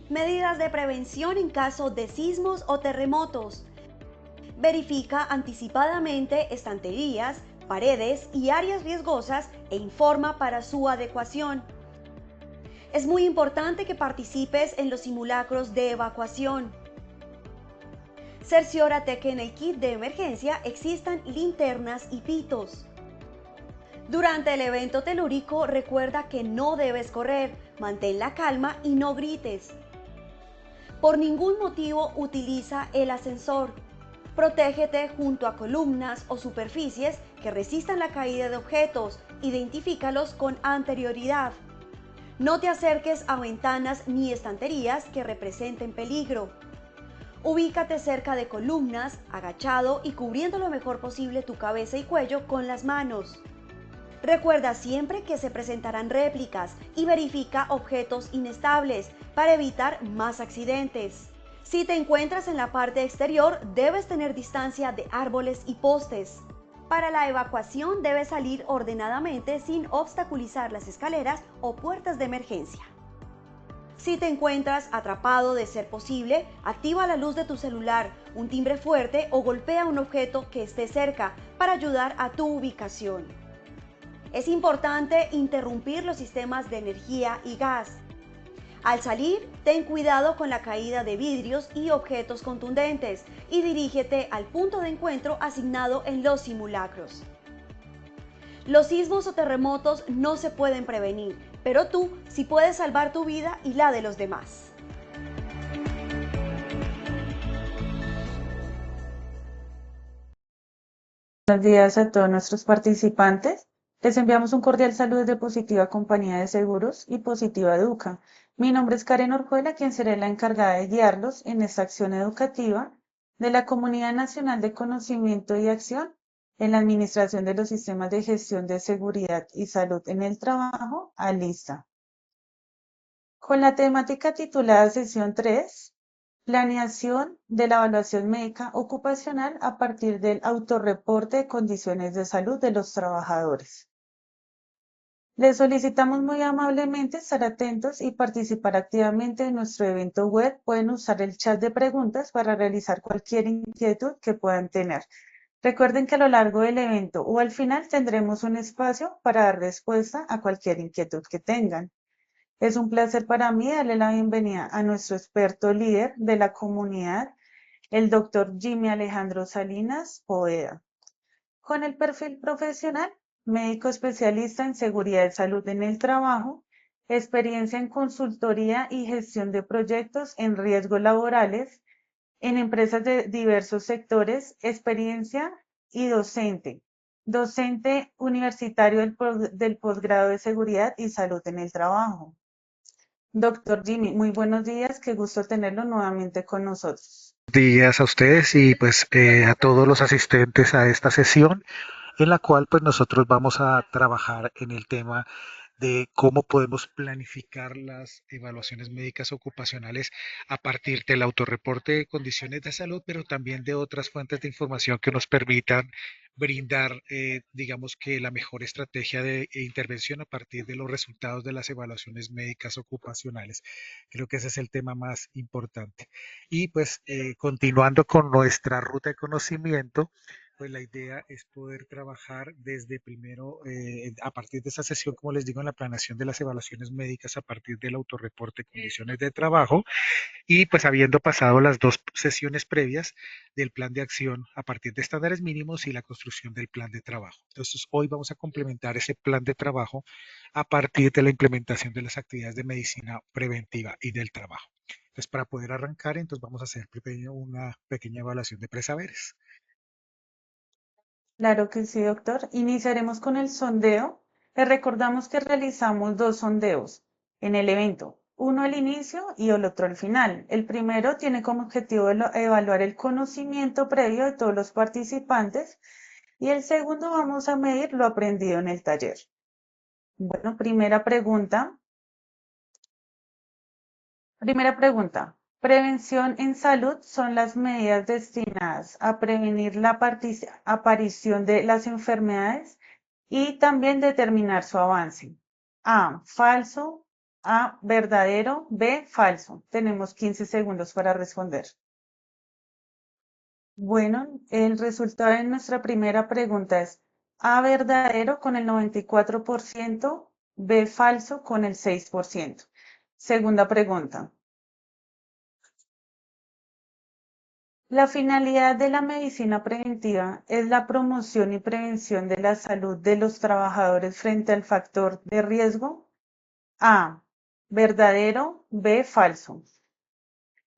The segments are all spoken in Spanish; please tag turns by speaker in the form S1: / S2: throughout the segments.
S1: Medidas de prevención en caso de sismos o terremotos. Verifica anticipadamente estanterías, paredes y áreas riesgosas e informa para su adecuación. Es muy importante que participes en los simulacros de evacuación. Cerciórate que en el kit de emergencia existan linternas y pitos. Durante el evento telúrico, recuerda que no debes correr, mantén la calma y no grites. Por ningún motivo utiliza el ascensor. Protégete junto a columnas o superficies que resistan la caída de objetos. Identifícalos con anterioridad. No te acerques a ventanas ni estanterías que representen peligro. Ubícate cerca de columnas, agachado y cubriendo lo mejor posible tu cabeza y cuello con las manos. Recuerda siempre que se presentarán réplicas y verifica objetos inestables para evitar más accidentes. Si te encuentras en la parte exterior, debes tener distancia de árboles y postes. Para la evacuación debes salir ordenadamente sin obstaculizar las escaleras o puertas de emergencia. Si te encuentras atrapado, de ser posible, activa la luz de tu celular, un timbre fuerte o golpea un objeto que esté cerca para ayudar a tu ubicación. Es importante interrumpir los sistemas de energía y gas. Al salir, ten cuidado con la caída de vidrios y objetos contundentes y dirígete al punto de encuentro asignado en los simulacros. Los sismos o terremotos no se pueden prevenir, pero tú sí puedes salvar tu vida y la de los demás.
S2: Buenos días a todos nuestros participantes. Les enviamos un cordial saludo desde Positiva Compañía de Seguros y Positiva Educa. Mi nombre es Karen Orjuela, quien seré la encargada de guiarlos en esta acción educativa de la Comunidad Nacional de Conocimiento y Acción en la Administración de los Sistemas de Gestión de Seguridad y Salud en el Trabajo, ALISA. Con la temática titulada Sesión 3, planeación de la evaluación médica ocupacional a partir del autorreporte de condiciones de salud de los trabajadores. Les solicitamos muy amablemente estar atentos y participar activamente en nuestro evento web. Pueden usar el chat de preguntas para realizar cualquier inquietud que puedan tener. Recuerden que a lo largo del evento o al final tendremos un espacio para dar respuesta a cualquier inquietud que tengan. Es un placer para mí darle la bienvenida a nuestro experto líder de la comunidad, el doctor Jimmy Alejandro Salinas Poveda. Con el perfil profesional, médico especialista en seguridad y salud en el trabajo, experiencia en consultoría y gestión de proyectos en riesgos laborales, en empresas de diversos sectores, experiencia y docente universitario del posgrado de seguridad y salud en el trabajo. Doctor Jimmy, muy buenos días, qué gusto tenerlo nuevamente con nosotros.
S3: Días a ustedes y pues a todos los asistentes a esta sesión en la cual pues nosotros vamos a trabajar en el tema de cómo podemos planificar las evaluaciones médicas ocupacionales a partir del autorreporte de condiciones de salud, pero también de otras fuentes de información que nos permitan brindar, digamos que la mejor estrategia de intervención a partir de los resultados de las evaluaciones médicas ocupacionales. Creo que ese es el tema más importante. Y pues continuando con nuestra ruta de conocimiento, pues la idea es poder trabajar desde primero, a partir de esa sesión, como les digo, en la planeación de las evaluaciones médicas a partir del autorreporte de condiciones de trabajo y pues habiendo pasado las dos sesiones previas del plan de acción a partir de estándares mínimos y la construcción del plan de trabajo. Entonces, hoy vamos a complementar ese plan de trabajo a partir de la implementación de las actividades de medicina preventiva y del trabajo. Entonces, para poder arrancar, entonces vamos a hacer primero una pequeña evaluación de presaberes.
S2: Claro que sí, doctor. Iniciaremos con el sondeo. Les recordamos que realizamos dos sondeos en el evento, uno al inicio y el otro al final. El primero tiene como objetivo evaluar el conocimiento previo de todos los participantes y el segundo vamos a medir lo aprendido en el taller. Bueno, primera pregunta. Primera pregunta. Prevención en salud son las medidas destinadas a prevenir la aparición de las enfermedades y también determinar su avance. A, falso. A, verdadero, B, falso. Tenemos 15 segundos para responder. Bueno, el resultado de nuestra primera pregunta es A, verdadero con el 94%, B, falso con el 6%. Segunda pregunta. La finalidad de la medicina preventiva es la promoción y prevención de la salud de los trabajadores frente al factor de riesgo. A, verdadero, B, falso.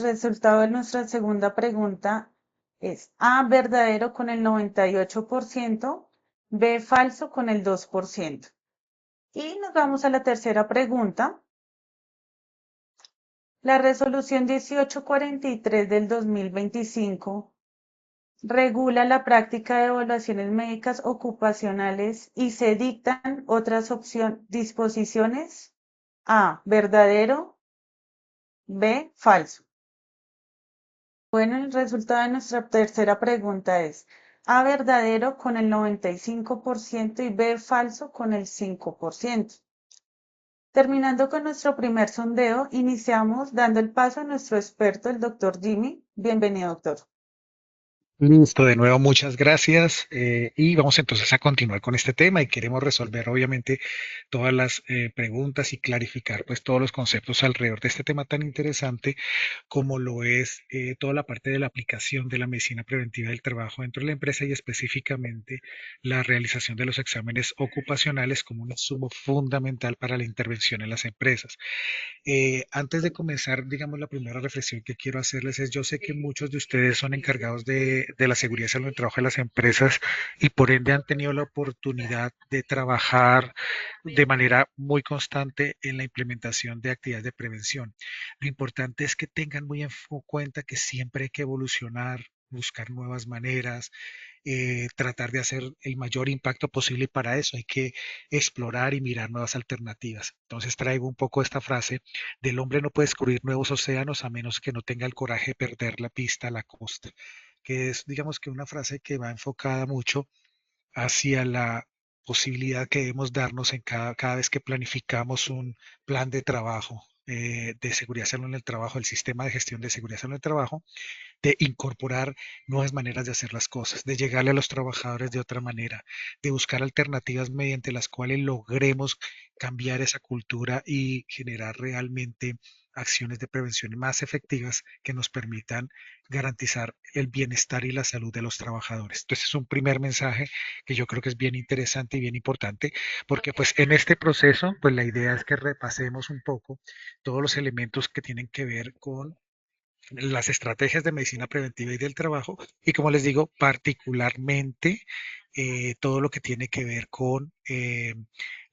S2: El resultado de nuestra segunda pregunta es A, verdadero con el 98%, B, falso con el 2%. Y nos vamos a la tercera pregunta. La resolución 1843 del 2025 regula la práctica de evaluaciones médicas ocupacionales y se dictan otras disposiciones. A, verdadero, B, falso. Bueno, el resultado de nuestra tercera pregunta es A, verdadero con el 95% y B, falso con el 5%. Terminando con nuestro primer sondeo, iniciamos dando el paso a nuestro experto, el doctor Jimmy. Bienvenido, doctor.
S3: Listo, de nuevo muchas gracias y vamos entonces a continuar con este tema y queremos resolver obviamente todas las preguntas y clarificar pues todos los conceptos alrededor de este tema tan interesante como lo es toda la parte de la aplicación de la medicina preventiva del trabajo dentro de la empresa y específicamente la realización de los exámenes ocupacionales como un insumo fundamental para la intervención en las empresas. Antes de comenzar, digamos, la primera reflexión que quiero hacerles es, yo sé que muchos de ustedes son encargados de la seguridad y salud del trabajo de las empresas y por ende han tenido la oportunidad de trabajar de manera muy constante en la implementación de actividades de prevención. Lo importante es que tengan muy en cuenta que siempre hay que evolucionar, buscar nuevas maneras, tratar de hacer el mayor impacto posible y para eso hay que explorar y mirar nuevas alternativas. Entonces traigo un poco esta frase del hombre no puede descubrir nuevos océanos a menos que no tenga el coraje de perder la pista a la costa, que es digamos que una frase que va enfocada mucho hacia la posibilidad que debemos darnos en cada vez que planificamos un plan de trabajo. De seguridad y salud en el trabajo, el sistema de gestión de seguridad y salud en el trabajo, de incorporar nuevas maneras de hacer las cosas, de llegarle a los trabajadores de otra manera, de buscar alternativas mediante las cuales logremos cambiar esa cultura y generar realmente acciones de prevención más efectivas que nos permitan garantizar el bienestar y la salud de los trabajadores. Entonces es un primer mensaje que yo creo que es bien interesante y bien importante, porque pues en este proceso, pues la idea es que repasemos un poco todos los elementos que tienen que ver con las estrategias de medicina preventiva y del trabajo, y como les digo, particularmente todo lo que tiene que ver con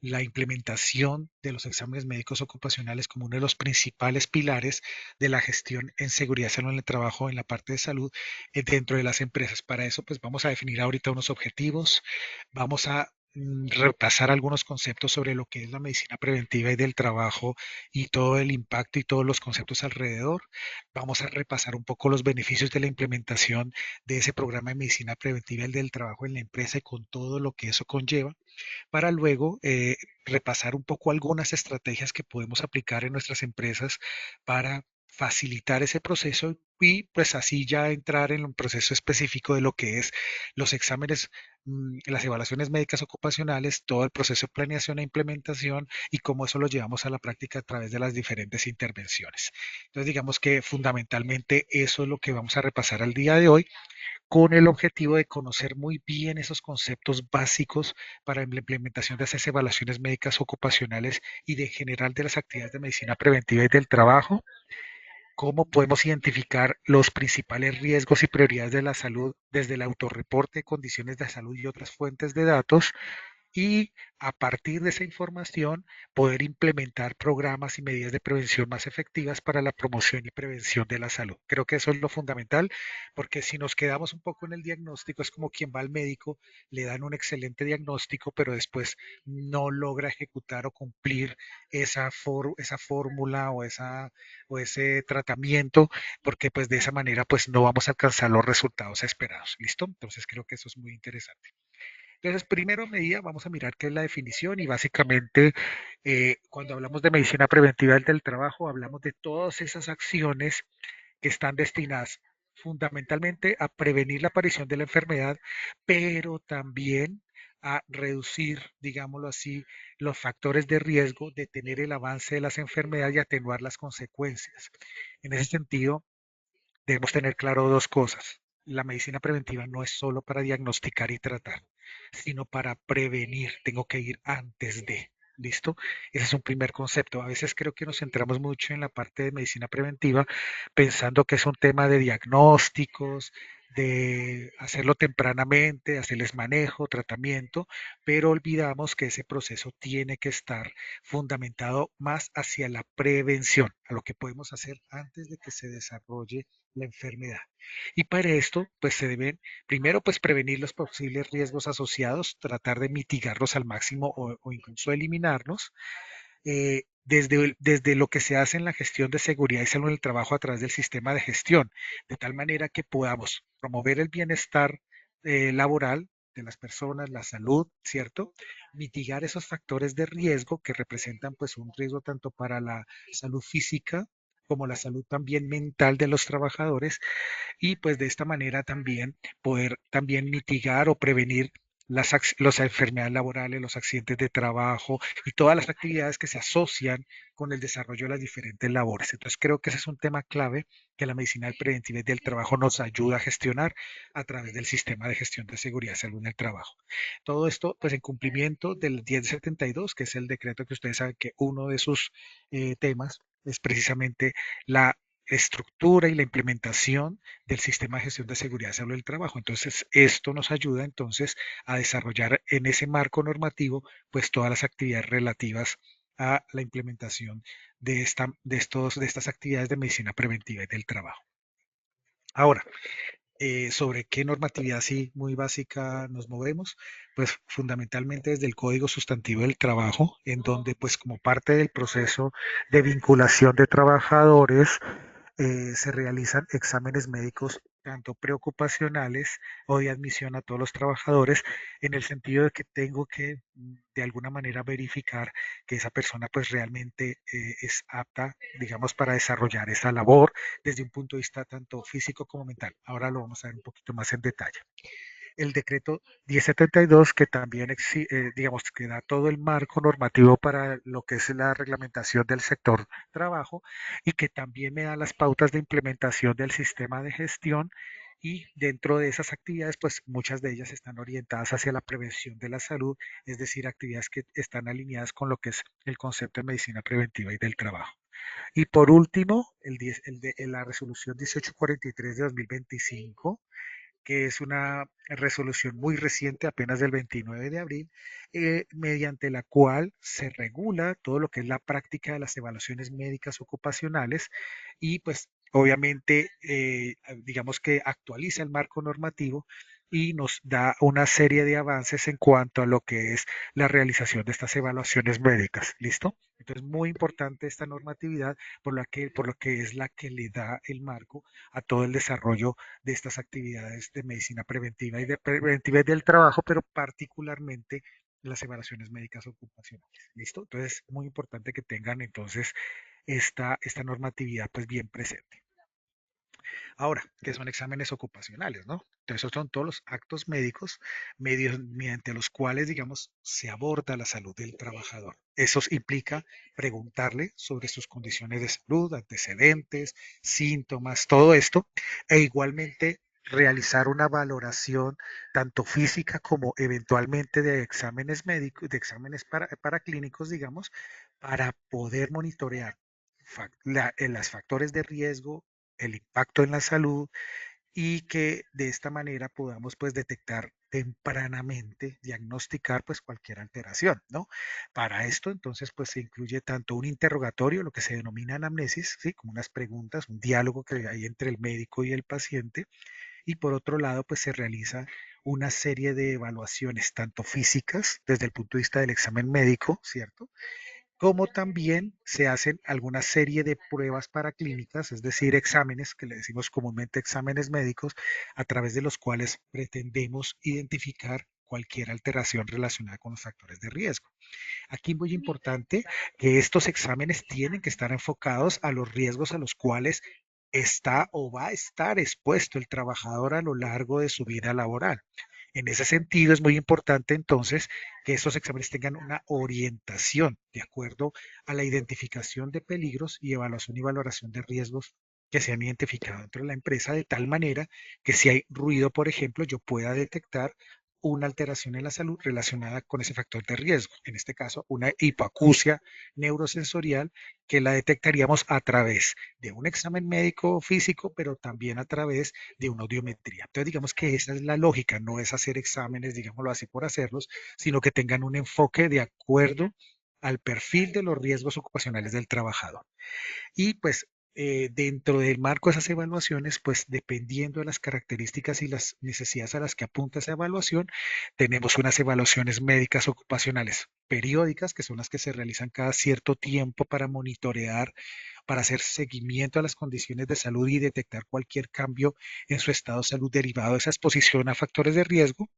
S3: la implementación de los exámenes médicos ocupacionales como uno de los principales pilares de la gestión en seguridad y salud en el trabajo en la parte de salud dentro de las empresas. Para eso, pues vamos a definir ahorita unos objetivos, vamos a repasar algunos conceptos sobre lo que es la medicina preventiva y del trabajo y todo el impacto y todos los conceptos alrededor. Vamos a repasar un poco los beneficios de la implementación de ese programa de medicina preventiva y del trabajo en la empresa y con todo lo que eso conlleva, para luego repasar un poco algunas estrategias que podemos aplicar en nuestras empresas para facilitar ese proceso y pues así ya entrar en un proceso específico de lo que es los exámenes, las evaluaciones médicas ocupacionales, todo el proceso de planeación e implementación y cómo eso lo llevamos a la práctica a través de las diferentes intervenciones. Entonces digamos que fundamentalmente eso es lo que vamos a repasar al día de hoy con el objetivo de conocer muy bien esos conceptos básicos para la implementación de esas evaluaciones médicas ocupacionales y de general de las actividades de medicina preventiva y del trabajo, cómo podemos identificar los principales riesgos y prioridades de la salud desde el autorreporte de condiciones de salud y otras fuentes de datos, y a partir de esa información poder implementar programas y medidas de prevención más efectivas para la promoción y prevención de la salud. Creo que eso es lo fundamental, porque si nos quedamos un poco en el diagnóstico, es como quien va al médico, le dan un excelente diagnóstico, pero después no logra ejecutar o cumplir esa fórmula o ese tratamiento, porque pues de esa manera pues no vamos a alcanzar los resultados esperados. ¿Listo? Entonces creo que eso es muy interesante. Entonces, primero medida, vamos a mirar qué es la definición y básicamente cuando hablamos de medicina preventiva del trabajo, hablamos de todas esas acciones que están destinadas fundamentalmente a prevenir la aparición de la enfermedad, pero también a reducir, digámoslo así, los factores de riesgo, detener el avance de las enfermedades y atenuar las consecuencias. En ese sentido, debemos tener claro dos cosas. La medicina preventiva no es solo para diagnosticar y tratar, sino para prevenir. Tengo que ir antes de. ¿Listo? Ese es un primer concepto. A veces creo que nos centramos mucho en la parte de medicina preventiva pensando que es un tema de diagnósticos, de hacerlo tempranamente, hacerles manejo, tratamiento, pero olvidamos que ese proceso tiene que estar fundamentado más hacia la prevención, a lo que podemos hacer antes de que se desarrolle la enfermedad. Y para esto, pues se deben, primero, pues prevenir los posibles riesgos asociados, tratar de mitigarlos al máximo o incluso eliminarlos desde lo que se hace en la gestión de seguridad y salud en el trabajo a través del sistema de gestión, de tal manera que podamos promover el bienestar laboral de las personas, la salud, ¿cierto? Mitigar esos factores de riesgo que representan pues un riesgo tanto para la salud física como la salud también mental de los trabajadores y pues de esta manera también poder también mitigar o prevenir las enfermedades laborales, los accidentes de trabajo y todas las actividades que se asocian con el desarrollo de las diferentes labores. Entonces creo que ese es un tema clave que la medicina preventiva y del trabajo nos ayuda a gestionar a través del sistema de gestión de seguridad y salud en el trabajo. Todo esto pues en cumplimiento del 1072, que es el decreto que ustedes saben que uno de sus temas es precisamente la estructura y la implementación del sistema de gestión de seguridad y salud del trabajo. Entonces, esto nos ayuda entonces a desarrollar en ese marco normativo pues todas las actividades relativas a la implementación de estas actividades de medicina preventiva y del trabajo. Ahora, sobre qué normatividad así muy básica nos movemos, pues fundamentalmente desde el Código Sustantivo del Trabajo, en donde pues como parte del proceso de vinculación de trabajadores, se realizan exámenes médicos tanto preocupacionales o de admisión a todos los trabajadores, en el sentido de que tengo que de alguna manera verificar que esa persona pues realmente es apta, digamos, para desarrollar esa labor desde un punto de vista tanto físico como mental. Ahora lo vamos a ver un poquito más en detalle. El decreto 1072, que también, digamos, que da todo el marco normativo para lo que es la reglamentación del sector trabajo y que también me da las pautas de implementación del sistema de gestión y dentro de esas actividades, pues muchas de ellas están orientadas hacia la prevención de la salud, es decir, actividades que están alineadas con lo que es el concepto de medicina preventiva y del trabajo. Y por último, la resolución 1843 de 2025 que es una resolución muy reciente, apenas del 29 de abril, mediante la cual se regula todo lo que es la práctica de las evaluaciones médicas ocupacionales y pues obviamente digamos que actualiza el marco normativo y nos da una serie de avances en cuanto a lo que es la realización de estas evaluaciones médicas. ¿Listo? Entonces, muy importante esta normatividad por lo que es la que le da el marco a todo el desarrollo de estas actividades de medicina preventiva y de preventiva y del trabajo, pero particularmente las evaluaciones médicas ocupacionales. ¿Listo? Entonces, muy importante que tengan entonces esta normatividad pues bien presente. Ahora, ¿qué son exámenes ocupacionales, no? Entonces, esos son todos los actos médicos mediante los cuales, digamos, se aborda la salud del trabajador. Eso implica preguntarle sobre sus condiciones de salud, antecedentes, síntomas, todo esto, e igualmente realizar una valoración tanto física como eventualmente de exámenes médicos, de exámenes paraclínicos, digamos, para poder monitorear los factores de riesgo, el impacto en la salud y que de esta manera podamos pues detectar tempranamente, diagnosticar pues cualquier alteración, ¿no? Para esto entonces pues se incluye tanto un interrogatorio, lo que se denomina anamnesis, ¿sí? Como unas preguntas, un diálogo que hay entre el médico y el paciente y por otro lado pues se realiza una serie de evaluaciones tanto físicas desde el punto de vista del examen médico, ¿cierto? Como también se hacen alguna serie de pruebas paraclínicas, es decir, exámenes que le decimos comúnmente exámenes médicos, a través de los cuales pretendemos identificar cualquier alteración relacionada con los factores de riesgo. Aquí muy importante que estos exámenes tienen que estar enfocados a los riesgos a los cuales está o va a estar expuesto el trabajador a lo largo de su vida laboral. En ese sentido, es muy importante entonces que estos exámenes tengan una orientación de acuerdo a la identificación de peligros y evaluación y valoración de riesgos que se han identificado dentro de la empresa, de tal manera que si hay ruido, por ejemplo, yo pueda detectar una alteración en la salud relacionada con ese factor de riesgo. En este caso, una hipoacusia neurosensorial que la detectaríamos a través de un examen médico físico, pero también a través de una audiometría. Entonces, digamos que esa es la lógica, no es hacer exámenes, digámoslo así, por hacerlos, sino que tengan un enfoque de acuerdo al perfil de los riesgos ocupacionales del trabajador. Y pues dentro del marco de esas evaluaciones, pues dependiendo de las características y las necesidades a las que apunta esa evaluación, tenemos unas evaluaciones médicas ocupacionales periódicas, que son las que se realizan cada cierto tiempo para monitorear, para hacer seguimiento a las condiciones de salud y detectar cualquier cambio en su estado de salud derivado de esa exposición a factores de riesgo.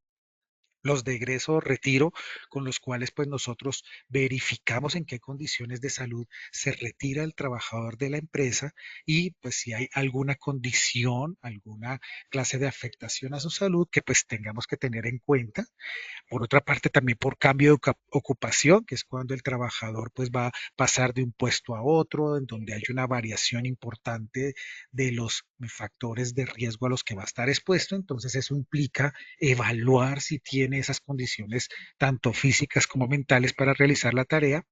S3: Los de egreso o retiro, con los cuales pues nosotros verificamos en qué condiciones de salud se retira el trabajador de la empresa y pues si hay alguna condición, alguna clase de afectación a su salud que pues tengamos que tener en cuenta. Por otra parte, también por cambio de ocupación, que es cuando el trabajador pues va a pasar de un puesto a otro, en donde hay una variación importante de los factores de riesgo a los que va a estar expuesto. Entonces eso implica evaluar si tiene esas condiciones tanto físicas como mentales para realizar la tarea.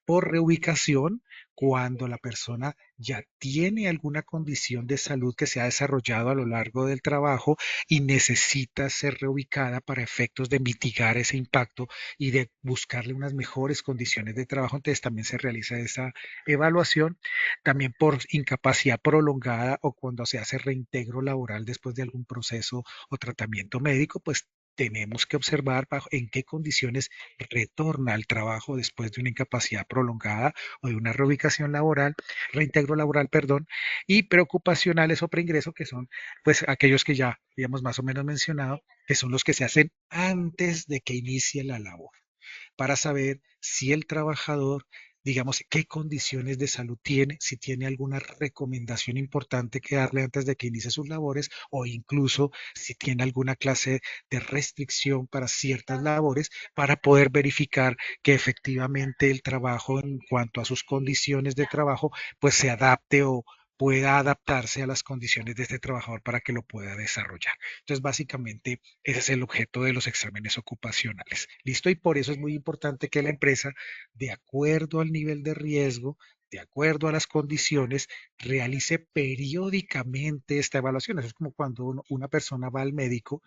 S3: Por reubicación, cuando la persona ya tiene alguna condición de salud que se ha desarrollado a lo largo del trabajo y necesita ser reubicada para efectos de mitigar ese impacto y de buscarle unas mejores condiciones de trabajo. Entonces también se realiza esa evaluación. También por incapacidad prolongada o cuando se hace reintegro laboral después de algún proceso o tratamiento médico, pues tenemos que observar en qué condiciones retorna al trabajo después de una incapacidad prolongada o de una reubicación laboral, reintegro laboral, perdón, y preocupacionales o preingreso, que son pues aquellos que ya habíamos más o menos mencionado, que son los que se hacen antes de que inicie la labor para saber si el trabajador, digamos, qué condiciones de salud tiene, si tiene alguna recomendación importante que darle antes de que inicie sus labores o incluso si tiene alguna clase de restricción para ciertas labores para poder verificar que efectivamente el trabajo en cuanto a sus condiciones de trabajo pues se adapte o pueda adaptarse a las condiciones de este trabajador para que lo pueda desarrollar. Entonces, básicamente, ese es el objeto de los exámenes ocupacionales. ¿Listo? Y por eso es muy importante que la empresa, de acuerdo al nivel de riesgo, de acuerdo a las condiciones, realice periódicamente esta evaluación. Eso es como cuando una persona va al médico,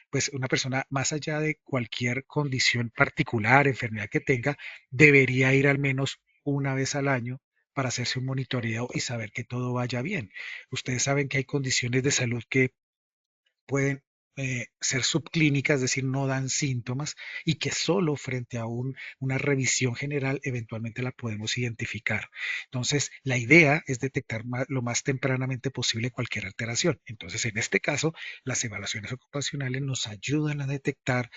S3: pues una persona, más allá de cualquier condición particular, enfermedad que tenga, debería ir al menos una vez al año para hacerse un monitoreo y saber que todo vaya bien. Ustedes saben que hay condiciones de salud que pueden ser subclínicas, es decir, no dan síntomas y que solo frente a una revisión general eventualmente la podemos identificar. Entonces, la idea es detectar lo más tempranamente posible cualquier alteración. Entonces, en este caso, las evaluaciones ocupacionales nos ayudan a detectar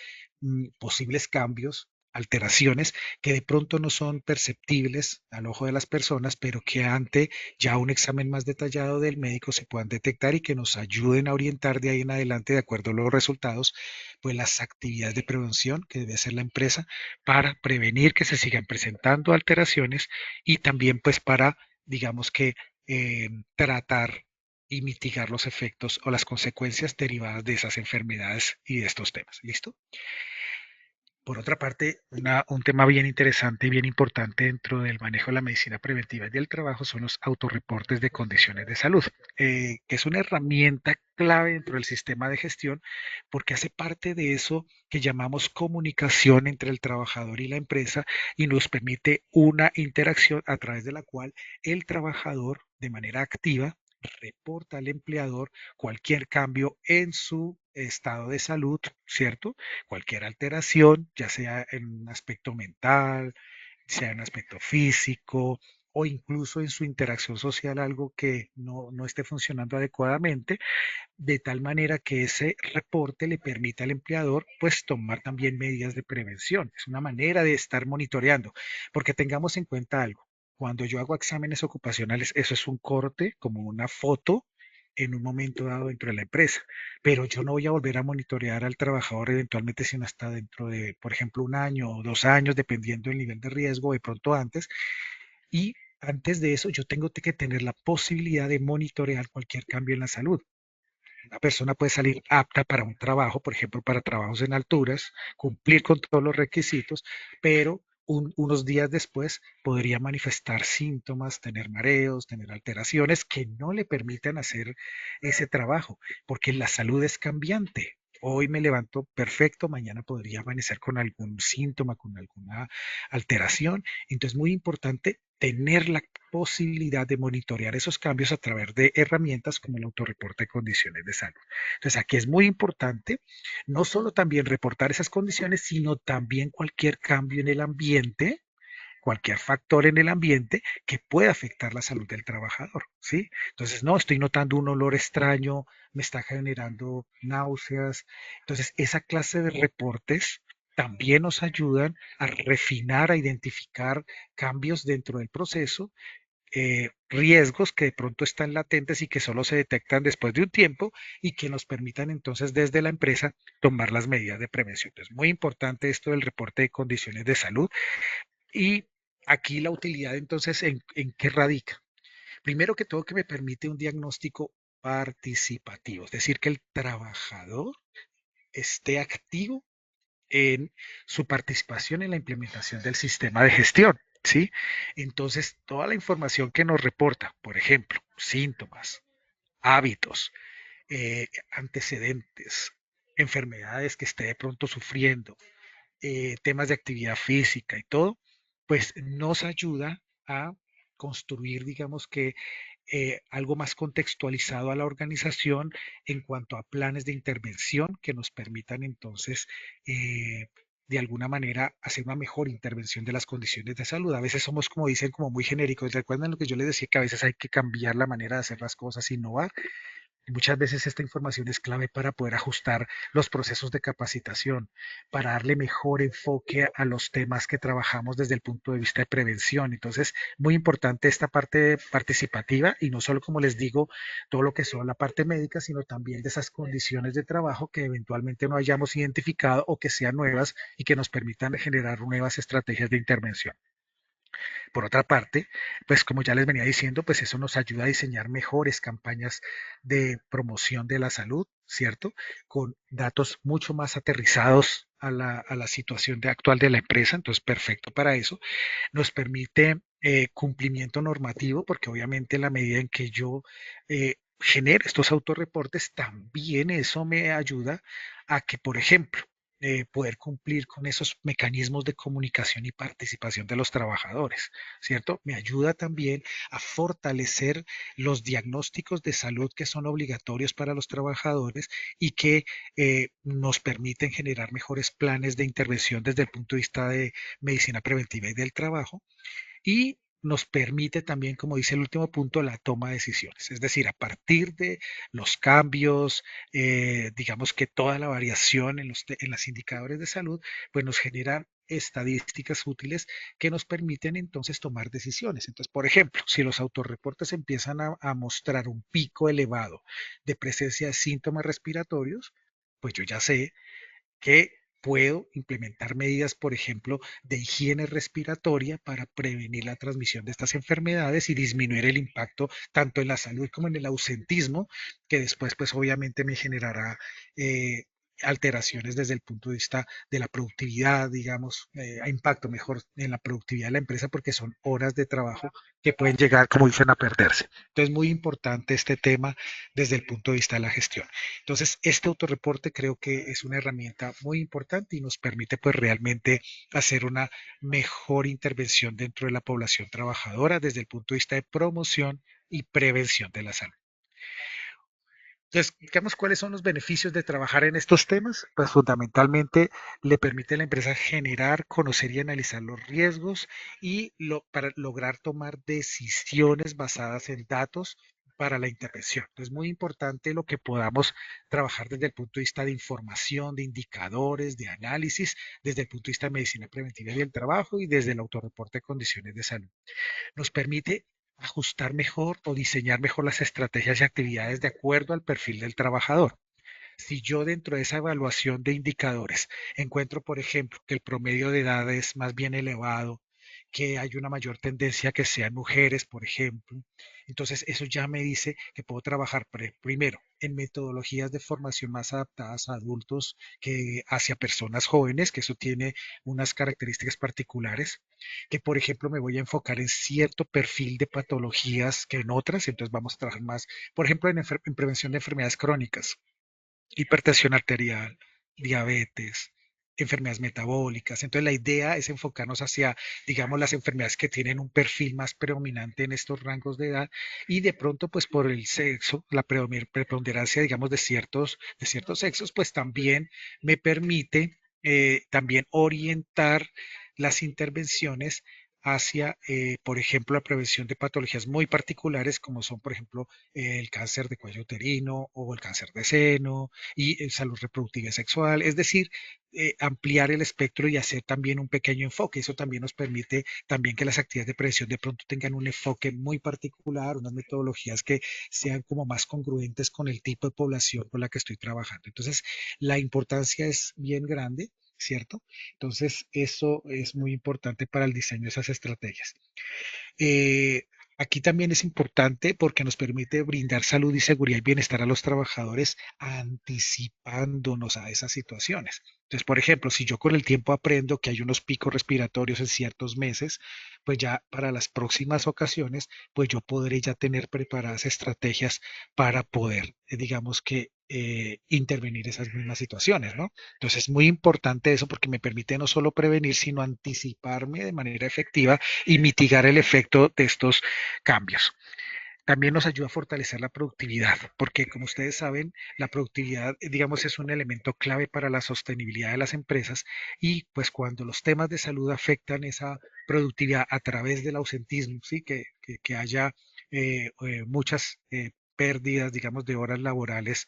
S3: posibles cambios, alteraciones que de pronto no son perceptibles al ojo de las personas, pero que ante ya un examen más detallado del médico se puedan detectar y que nos ayuden a orientar de ahí en adelante, de acuerdo a los resultados, pues las actividades de prevención que debe hacer la empresa para prevenir que se sigan presentando alteraciones y también pues para, digamos que, tratar y mitigar los efectos o las consecuencias derivadas de esas enfermedades y de estos temas. ¿Listo? Por otra parte, un tema bien interesante y bien importante dentro del manejo de la medicina preventiva y del trabajo son los autorreportes de condiciones de salud, que es una herramienta clave dentro del sistema de gestión porque hace parte de eso que llamamos comunicación entre el trabajador y la empresa y nos permite una interacción a través de la cual el trabajador de manera activa reporta al empleador cualquier cambio en su estado de salud, ¿cierto? Cualquier alteración, ya sea en un aspecto mental, sea en un aspecto físico o incluso en su interacción social algo que no esté funcionando adecuadamente, de tal manera que ese reporte le permita al empleador pues tomar también medidas de prevención. Es una manera de estar monitoreando, porque tengamos en cuenta algo. Cuando yo hago exámenes ocupacionales, eso es un corte, como una foto en un momento dado dentro de la empresa, pero yo no voy a volver a monitorear al trabajador eventualmente si no está dentro de, por ejemplo, un año o 2 años, dependiendo del nivel de riesgo, de pronto antes, y antes de eso yo tengo que tener la posibilidad de monitorear cualquier cambio en la salud. Una persona puede salir apta para un trabajo, por ejemplo, para trabajos en alturas, cumplir con todos los requisitos, pero unos días después podría manifestar síntomas, tener mareos, tener alteraciones que no le permitan hacer ese trabajo, porque la salud es cambiante. Hoy me levanto perfecto, mañana podría amanecer con algún síntoma, con alguna alteración. Entonces, muy importante tener la posibilidad de monitorear esos cambios a través de herramientas como el autorreporte de condiciones de salud. Entonces, aquí es muy importante no solo también reportar esas condiciones, sino también cualquier cambio en el ambiente, cualquier factor en el ambiente que pueda afectar la salud del trabajador, ¿sí? Entonces, no, estoy notando un olor extraño, me está generando náuseas. Entonces, esa clase de reportes también nos ayudan a refinar, a identificar cambios dentro del proceso, riesgos que de pronto están latentes y que solo se detectan después de un tiempo y que nos permitan entonces desde la empresa tomar las medidas de prevención. Es muy importante esto del reporte de condiciones de salud y aquí la utilidad entonces en qué radica. Primero que todo que me permite un diagnóstico participativo, es decir, que el trabajador esté activo en su participación en la implementación del sistema de gestión, ¿sí? Entonces, toda la información que nos reporta, por ejemplo, síntomas, hábitos, antecedentes, enfermedades que esté de pronto sufriendo, temas de actividad física y todo, pues nos ayuda a construir, digamos que, algo más contextualizado a la organización en cuanto a planes de intervención que nos permitan entonces, de alguna manera, hacer una mejor intervención de las condiciones de salud. A veces somos, como dicen, como muy genéricos. ¿Recuerdan lo que yo les decía, que a veces hay que cambiar la manera de hacer las cosas, innovar? Muchas veces esta información es clave para poder ajustar los procesos de capacitación, para darle mejor enfoque a los temas que trabajamos desde el punto de vista de prevención. Entonces, muy importante esta parte participativa y no solo, como les digo, todo lo que son la parte médica, sino también de esas condiciones de trabajo que eventualmente no hayamos identificado o que sean nuevas y que nos permitan generar nuevas estrategias de intervención. Por otra parte, pues como ya les venía diciendo, pues eso nos ayuda a diseñar mejores campañas de promoción de la salud, ¿cierto? Con datos mucho más aterrizados a la situación actual de la empresa, entonces perfecto para eso. Nos permite cumplimiento normativo, porque obviamente en la medida en que yo genere estos autorreportes, también eso me ayuda a que, por ejemplo, poder cumplir con esos mecanismos de comunicación y participación de los trabajadores, ¿cierto? Me ayuda también a fortalecer los diagnósticos de salud que son obligatorios para los trabajadores y que nos permiten generar mejores planes de intervención desde el punto de vista de medicina preventiva y del trabajo, y nos permite también, como dice el último punto, la toma de decisiones. Es decir, a partir de los cambios, digamos que toda la variación en los indicadores de salud, pues nos generan estadísticas útiles que nos permiten entonces tomar decisiones. Entonces, por ejemplo, si los autorreportes empiezan a mostrar un pico elevado de presencia de síntomas respiratorios, pues yo ya sé que puedo implementar medidas, por ejemplo, de higiene respiratoria para prevenir la transmisión de estas enfermedades y disminuir el impacto tanto en la salud como en el ausentismo, que después, pues obviamente me generará eh, alteraciones desde el punto de vista de la productividad, digamos, a impacto mejor en la productividad de la empresa porque son horas de trabajo que pueden llegar, como dicen, a perderse. Entonces, muy importante este tema desde el punto de vista de la gestión. Entonces, este autorreporte creo que es una herramienta muy importante y nos permite pues realmente hacer una mejor intervención dentro de la población trabajadora desde el punto de vista de promoción y prevención de la salud. Entonces, digamos, ¿cuáles son los beneficios de trabajar en estos temas? Pues fundamentalmente le permite a la empresa generar, conocer y analizar los riesgos para lograr tomar decisiones basadas en datos para la intervención. Entonces, es muy importante lo que podamos trabajar desde el punto de vista de información, de indicadores, de análisis, desde el punto de vista de medicina preventiva y del trabajo y desde el autorreporte de condiciones de salud. Nos permite ajustar mejor o diseñar mejor las estrategias y actividades de acuerdo al perfil del trabajador. Si yo dentro de esa evaluación de indicadores encuentro, por ejemplo, que el promedio de edad es más bien elevado, que hay una mayor tendencia a que sean mujeres, por ejemplo, entonces eso ya me dice que puedo trabajar primero en metodologías de formación más adaptadas a adultos que hacia personas jóvenes, que eso tiene unas características particulares, que por ejemplo me voy a enfocar en cierto perfil de patologías que en otras, entonces vamos a trabajar más, por ejemplo, en prevención de enfermedades crónicas, hipertensión arterial, diabetes, enfermedades metabólicas. Entonces la idea es enfocarnos hacia, digamos, las enfermedades que tienen un perfil más predominante en estos rangos de edad y de pronto, pues por el sexo, la preponderancia, digamos, de ciertos sexos, pues también me permite también orientar las intervenciones hacia, por ejemplo, la prevención de patologías muy particulares como son, por ejemplo, el cáncer de cuello uterino o el cáncer de seno, y salud reproductiva y sexual, es decir, ampliar el espectro y hacer también un pequeño enfoque. Eso también nos permite también que las actividades de prevención de pronto tengan un enfoque muy particular, unas metodologías que sean como más congruentes con el tipo de población con la que estoy trabajando. Entonces, la importancia es bien grande, ¿cierto? Entonces, eso es muy importante para el diseño de esas estrategias. Eh, Aquí también es importante porque nos permite brindar salud y seguridad y bienestar a los trabajadores anticipándonos a esas situaciones. Entonces, por ejemplo, si yo con el tiempo aprendo que hay unos picos respiratorios en ciertos meses, pues ya para las próximas ocasiones, pues yo podré ya tener preparadas estrategias para poder, digamos que, intervenir esas mismas situaciones, ¿no? Entonces, es muy importante eso porque me permite no solo prevenir, sino anticiparme de manera efectiva y mitigar el efecto de estos cambios. También nos ayuda a fortalecer la productividad, porque como ustedes saben, la productividad, digamos, es un elemento clave para la sostenibilidad de las empresas y pues cuando los temas de salud afectan esa productividad a través del ausentismo, ¿sí? Que haya muchas pérdidas, digamos, de horas laborales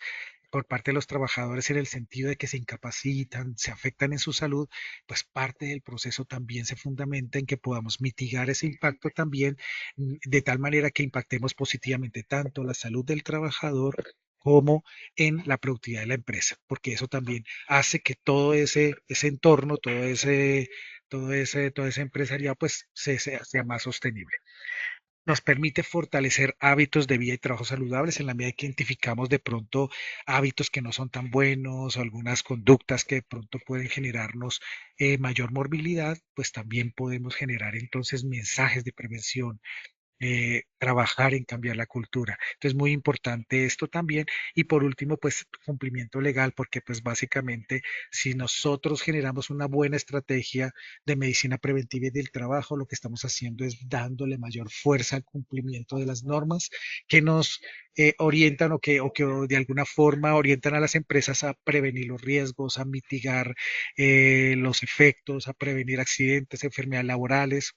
S3: por parte de los trabajadores en el sentido de que se incapacitan, se afectan en su salud, pues parte del proceso también se fundamenta en que podamos mitigar ese impacto también de tal manera que impactemos positivamente tanto la salud del trabajador como en la productividad de la empresa, porque eso también hace que todo ese entorno, toda esa empresarial, pues sea más sostenible. Nos permite fortalecer hábitos de vida y trabajo saludables en la medida que identificamos de pronto hábitos que no son tan buenos o algunas conductas que de pronto pueden generarnos mayor morbilidad, pues también podemos generar entonces mensajes de prevención, trabajar en cambiar la cultura. Entonces, muy importante esto también. Y por último, pues cumplimiento legal, porque pues básicamente si nosotros generamos una buena estrategia de medicina preventiva y del trabajo, lo que estamos haciendo es dándole mayor fuerza al cumplimiento de las normas que nos orientan o que de alguna forma orientan a las empresas a prevenir los riesgos, a mitigar los efectos, a prevenir accidentes, enfermedades laborales,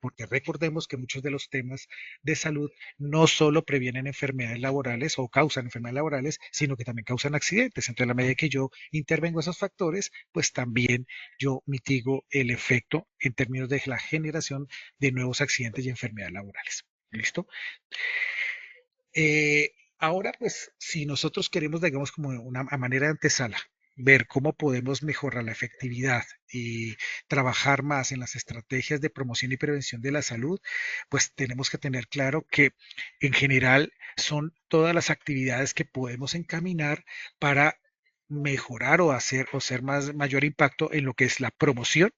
S3: porque recordemos que muchos de los temas de salud no solo previenen enfermedades laborales o causan enfermedades laborales, sino que también causan accidentes. Entonces, a la medida que yo intervengo esos factores, pues también yo mitigo el efecto en términos de la generación de nuevos accidentes y enfermedades laborales. ¿Listo? Ahora, pues, si nosotros queremos, digamos, como una a manera de antesala, ver cómo podemos mejorar la efectividad y trabajar más en las estrategias de promoción y prevención de la salud, pues tenemos que tener claro que en general son todas las actividades que podemos encaminar para mejorar o hacer o ser mayor impacto en lo que es la promoción.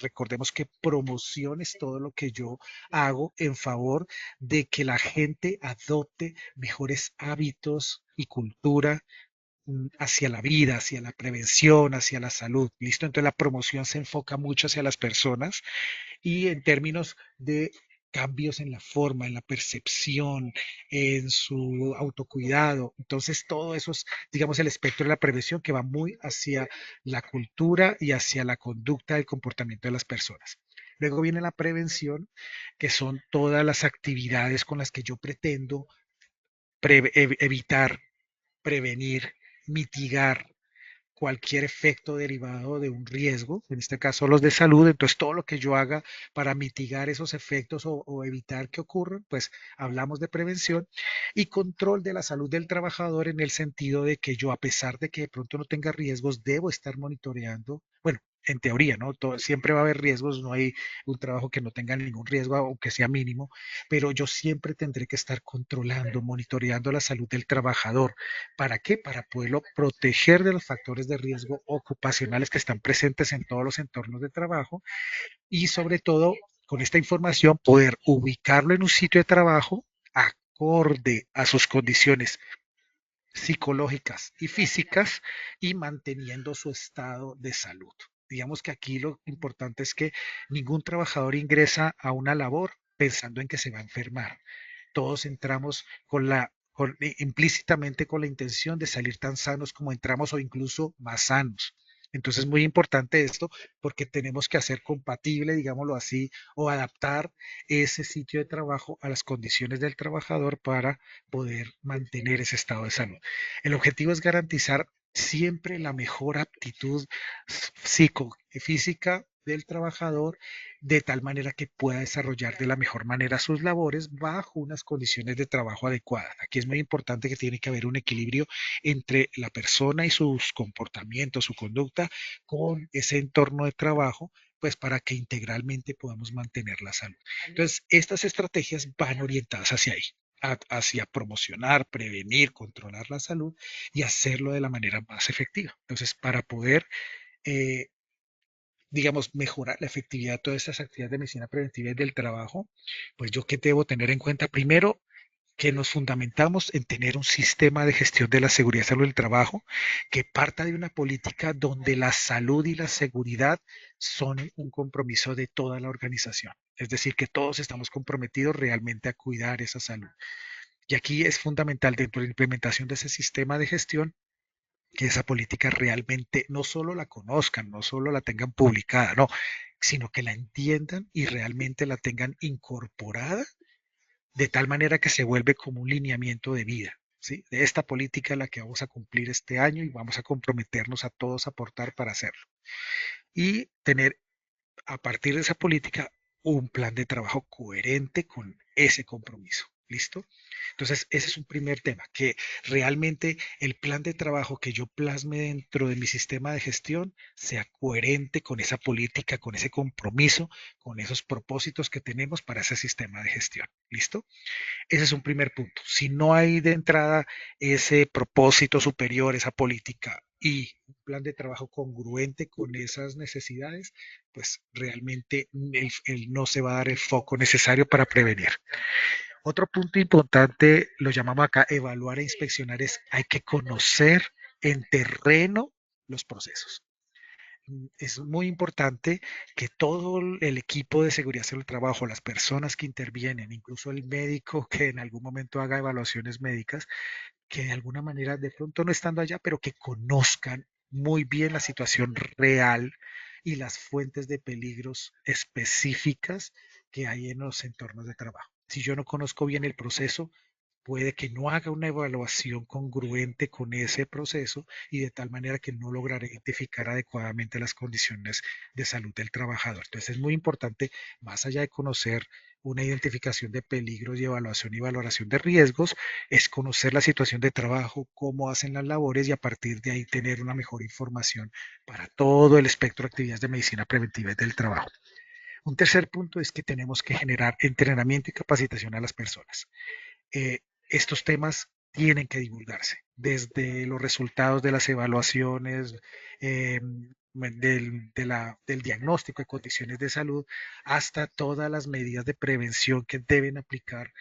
S3: Recordemos que promoción es todo lo que yo hago en favor de que la gente adopte mejores hábitos y cultura hacia la vida, hacia la prevención, hacia la salud. ¿Listo? Entonces la promoción se enfoca mucho hacia las personas y en términos de cambios en la forma, en la percepción, en su autocuidado. Entonces, todo eso es, digamos, el espectro de la prevención que va muy hacia la cultura y hacia la conducta y comportamiento de las personas. Luego viene la prevención, que son todas las actividades con las que yo pretendo evitar, prevenir, mitigar cualquier efecto derivado de un riesgo, en este caso los de salud. Entonces todo lo que yo haga para mitigar esos efectos o evitar que ocurran, pues hablamos de prevención y control de la salud del trabajador, en el sentido de que yo, a pesar de que de pronto no tenga riesgos, debo estar monitoreando. Bueno, en teoría, ¿no? Siempre va a haber riesgos, no hay un trabajo que no tenga ningún riesgo, aunque sea mínimo, pero yo siempre tendré que estar controlando, monitoreando la salud del trabajador. ¿Para qué? Para poderlo proteger de los factores de riesgo ocupacionales que están presentes en todos los entornos de trabajo, y sobre todo, con esta información, poder ubicarlo en un sitio de trabajo acorde a sus condiciones psicológicas y físicas, y manteniendo su estado de salud. Digamos que aquí lo importante es que ningún trabajador ingresa a una labor pensando en que se va a enfermar. Todos entramos implícitamente con la intención de salir tan sanos como entramos, o incluso más sanos. Entonces es muy importante esto, porque tenemos que hacer compatible, digámoslo así, o adaptar ese sitio de trabajo a las condiciones del trabajador para poder mantener ese estado de salud. El objetivo es garantizar siempre la mejor aptitud psicofísica del trabajador, de tal manera que pueda desarrollar de la mejor manera sus labores bajo unas condiciones de trabajo adecuadas. Aquí es muy importante que tiene que haber un equilibrio entre la persona y sus comportamientos, su conducta, con ese entorno de trabajo, pues para que integralmente podamos mantener la salud. Entonces, estas estrategias van orientadas hacia ahí, hacia promocionar, prevenir, controlar la salud y hacerlo de la manera más efectiva. Entonces, para poder eh, digamos, mejorar la efectividad de todas estas actividades de medicina preventiva y del trabajo, pues yo qué debo tener en cuenta. Primero, que nos fundamentamos en tener un sistema de gestión de la seguridad y salud del trabajo que parta de una política donde la salud y la seguridad son un compromiso de toda la organización. Es decir, que todos estamos comprometidos realmente a cuidar esa salud. Y aquí es fundamental, dentro de la implementación de ese sistema de gestión, que esa política realmente no solo la conozcan, no solo la tengan publicada, no, sino que la entiendan y realmente la tengan incorporada, de tal manera que se vuelve como un lineamiento de vida. ¿Sí? De esta política la que vamos a cumplir este año, y vamos a comprometernos a todos a aportar para hacerlo. Y tener, a partir de esa política, un plan de trabajo coherente con ese compromiso. ¿Listo? Entonces, ese es un primer tema, que realmente el plan de trabajo que yo plasme dentro de mi sistema de gestión sea coherente con esa política, con ese compromiso, con esos propósitos que tenemos para ese sistema de gestión. ¿Listo? Ese es un primer punto. Si no hay de entrada ese propósito superior, esa política y un plan de trabajo congruente con esas necesidades, pues realmente no se va a dar el foco necesario para prevenir. Otro punto importante, lo llamamos acá evaluar e inspeccionar, es hay que conocer en terreno los procesos. Es muy importante que todo el equipo de seguridad del trabajo, las personas que intervienen, incluso el médico que en algún momento haga evaluaciones médicas, que de alguna manera, de pronto no estando allá, pero que conozcan muy bien la situación real y las fuentes de peligros específicas que hay en los entornos de trabajo. Si yo no conozco bien el proceso, puede que no haga una evaluación congruente con ese proceso, y de tal manera que no lograré identificar adecuadamente las condiciones de salud del trabajador. Entonces es muy importante, más allá de conocer una identificación de peligros y evaluación y valoración de riesgos, es conocer la situación de trabajo, cómo hacen las labores, y a partir de ahí tener una mejor información para todo el espectro de actividades de medicina preventiva y del trabajo. Un tercer punto es que tenemos que generar entrenamiento y capacitación a las personas. Estos temas tienen que divulgarse, desde los resultados de las evaluaciones, del diagnóstico de condiciones de salud, hasta todas las medidas de prevención que deben aplicar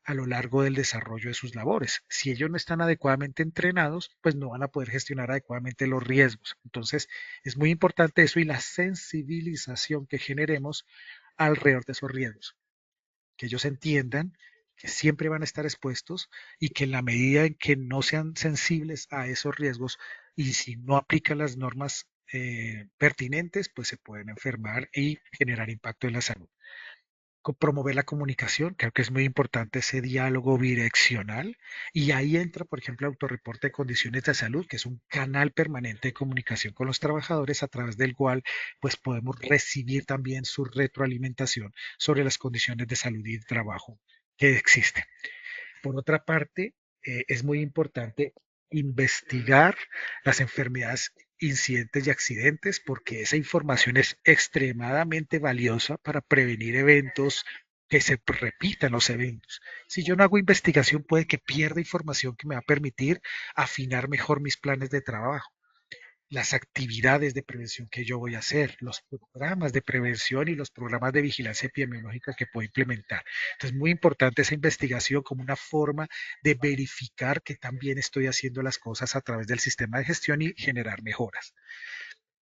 S3: a lo largo del desarrollo de sus labores. Si ellos no están adecuadamente entrenados, pues no van a poder gestionar adecuadamente los riesgos. Entonces, es muy importante eso, y la sensibilización que generemos alrededor de esos riesgos. que ellos entiendan que siempre van a estar expuestos y que en la medida en que no sean sensibles a esos riesgos y si no aplican las normas pertinentes, pues se pueden enfermar y generar impacto en la salud. Promover la comunicación, creo que es muy importante ese diálogo bidireccional y ahí entra, por ejemplo, el autorreporte de condiciones de salud, que es un canal permanente de comunicación con los trabajadores a través del cual pues podemos recibir también su retroalimentación sobre las condiciones de salud y de trabajo que existen. Por otra parte, es muy importante investigar las enfermedades, incidentes y accidentes porque esa información es extremadamente valiosa para prevenir eventos que se repitan los eventos. Si yo no hago investigación, puede que pierda información que me va a permitir afinar mejor mis planes de trabajo, las actividades de prevención que yo voy a hacer, los programas de prevención y los programas de vigilancia epidemiológica que puedo implementar. Entonces, muy importante esa investigación como una forma de verificar que también estoy haciendo las cosas a través del sistema de gestión y generar mejoras.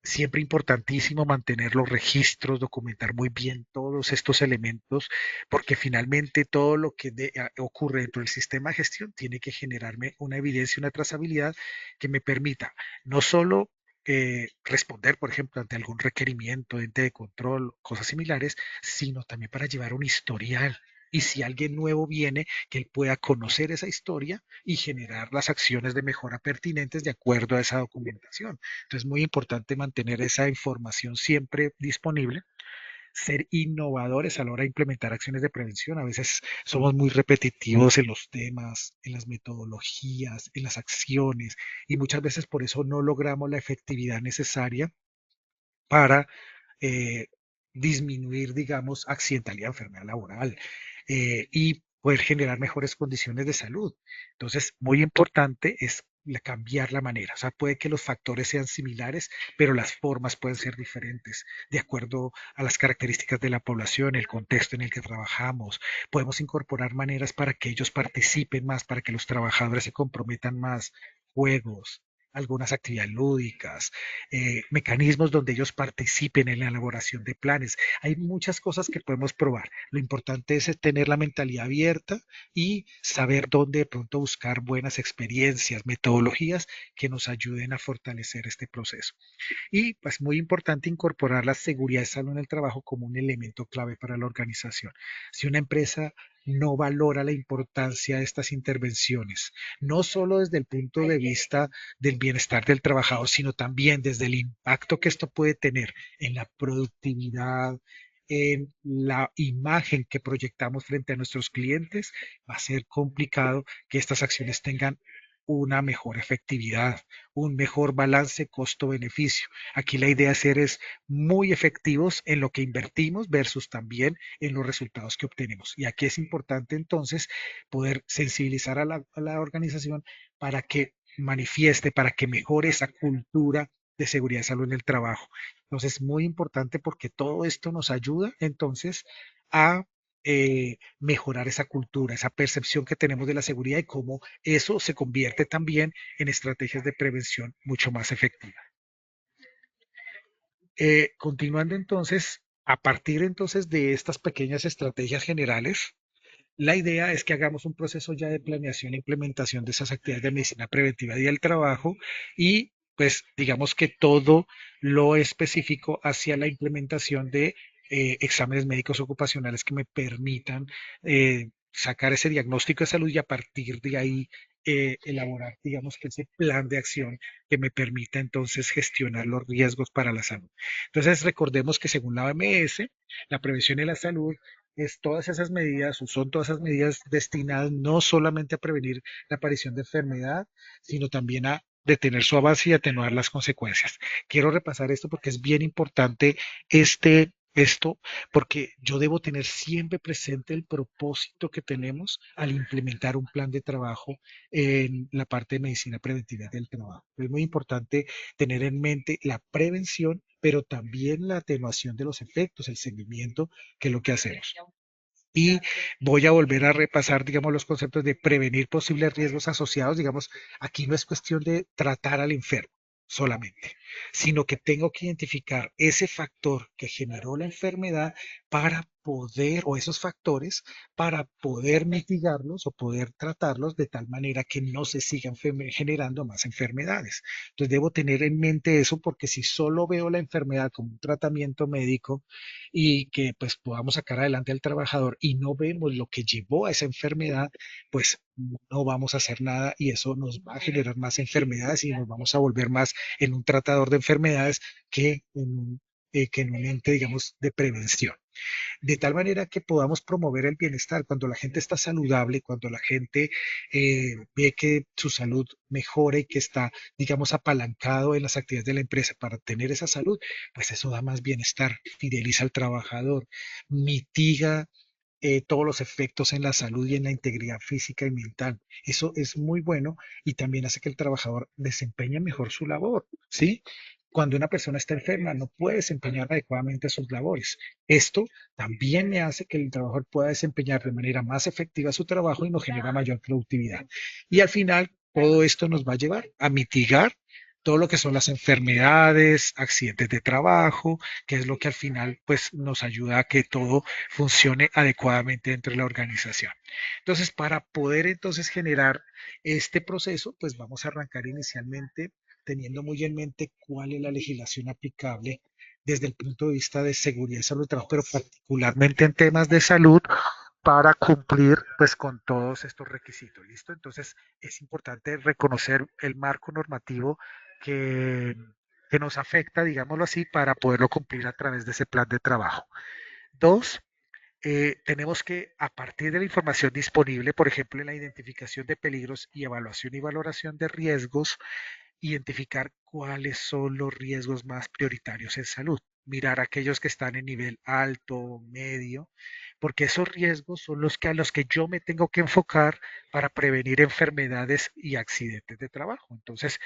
S3: Siempre importantísimo mantener los registros, documentar muy bien todos estos elementos, porque finalmente todo lo que ocurre dentro del sistema de gestión tiene que generarme una evidencia, una trazabilidad que me permita no solo responder, por ejemplo, ante algún requerimiento, ente de control, cosas similares, sino también para llevar un historial. Y si alguien nuevo viene, que él pueda conocer esa historia y generar las acciones de mejora pertinentes de acuerdo a esa documentación. Entonces, es muy importante mantener esa información siempre disponible, ser innovadores a la hora de implementar acciones de prevención. A veces somos muy repetitivos en los temas, en las metodologías, en las acciones, y muchas veces por eso no logramos la efectividad necesaria para eh, disminuir, digamos, accidentalidad, enfermedad laboral y poder generar mejores condiciones de salud. Entonces, muy importante es cambiar la manera. O sea, puede que los factores sean similares, pero las formas pueden ser diferentes de acuerdo a las características de la población, el contexto en el que trabajamos. Podemos incorporar maneras para que ellos participen más, para que los trabajadores se comprometan más, juegos, algunas actividades lúdicas, mecanismos donde ellos participen en la elaboración de planes. Hay muchas cosas que podemos probar. Lo importante es tener la mentalidad abierta y saber dónde de pronto buscar buenas experiencias, metodologías que nos ayuden a fortalecer este proceso. Y pues muy importante incorporar la seguridad y salud en el trabajo como un elemento clave para la organización. Si una empresa no valora la importancia de estas intervenciones, no solo desde el punto de vista del bienestar del trabajador, sino también desde el impacto que esto puede tener en la productividad, en la imagen que proyectamos frente a nuestros clientes, va a ser complicado que estas acciones tengan una mejor efectividad, un mejor balance costo-beneficio. Aquí la idea es ser muy efectivos en lo que invertimos versus también en los resultados que obtenemos. Y aquí es importante entonces poder sensibilizar a la organización para que manifieste, para que mejore esa cultura de seguridad y salud en el trabajo. Entonces, muy importante porque todo esto nos ayuda entonces a mejorar esa cultura, esa percepción que tenemos de la seguridad y cómo eso se convierte también en estrategias de prevención mucho más efectivas. Continuando entonces, a partir entonces de estas pequeñas estrategias generales, la idea es que hagamos un proceso ya de planeación e implementación de esas actividades de medicina preventiva y del trabajo y pues digamos que todo lo específico hacia la implementación de exámenes médicos ocupacionales que me permitan sacar ese diagnóstico de salud y a partir de ahí elaborar, digamos que ese plan de acción que me permita entonces gestionar los riesgos para la salud. Entonces recordemos que según la OMS, la prevención y la salud es todas esas medidas o son todas esas medidas destinadas no solamente a prevenir la aparición de enfermedad, sino también a detener su avance y atenuar las consecuencias. Quiero repasar esto porque es bien importante esto, porque yo debo tener siempre presente el propósito que tenemos al implementar un plan de trabajo en la parte de medicina preventiva del trabajo. Es muy importante tener en mente la prevención, pero también la atenuación de los efectos, el seguimiento, que es lo que hacemos. Y voy a volver a repasar, digamos, los conceptos de prevenir posibles riesgos asociados. Digamos, aquí no es cuestión de tratar al enfermo solamente, sino que tengo que identificar ese factor que generó la enfermedad para poder, o esos factores, para poder mitigarlos o poder tratarlos de tal manera que no se sigan generando más enfermedades. Entonces debo tener en mente eso porque si solo veo la enfermedad como un tratamiento médico y que pues podamos sacar adelante al trabajador y no vemos lo que llevó a esa enfermedad, pues no vamos a hacer nada y eso nos va a generar más enfermedades y nos vamos a volver más en un tratador de enfermedades que en un ente, digamos, de prevención. De tal manera que podamos promover el bienestar. Cuando la gente está saludable, cuando la gente ve que su salud mejora y que está, digamos, apalancado en las actividades de la empresa para tener esa salud, pues eso da más bienestar, fideliza al trabajador, mitiga todos los efectos en la salud y en la integridad física y mental. Eso es muy bueno y también hace que el trabajador desempeñe mejor su labor, ¿sí? Cuando una persona está enferma, no puede desempeñar adecuadamente sus labores. Esto también me hace que el trabajador pueda desempeñar de manera más efectiva su trabajo y nos genera mayor productividad. Y al final, todo esto nos va a llevar a mitigar todo lo que son las enfermedades, accidentes de trabajo, que es lo que al final pues nos ayuda a que todo funcione adecuadamente dentro de la organización. Entonces, para poder entonces generar este proceso, pues vamos a arrancar inicialmente teniendo muy en mente cuál es la legislación aplicable desde el punto de vista de seguridad y salud del trabajo, pero particularmente en temas de salud para cumplir pues con todos estos requisitos. ¿Listo? Entonces es importante reconocer el marco normativo que, que nos afecta, digámoslo así, para poderlo cumplir a través de ese plan de trabajo. Dos, tenemos que, a partir de la información disponible, por ejemplo, en la identificación de peligros y evaluación y valoración de riesgos, identificar cuáles son los riesgos más prioritarios en salud. Mirar aquellos que están en nivel alto, medio, porque esos riesgos son los que a los que yo me tengo que enfocar para prevenir enfermedades y accidentes de trabajo. Entonces,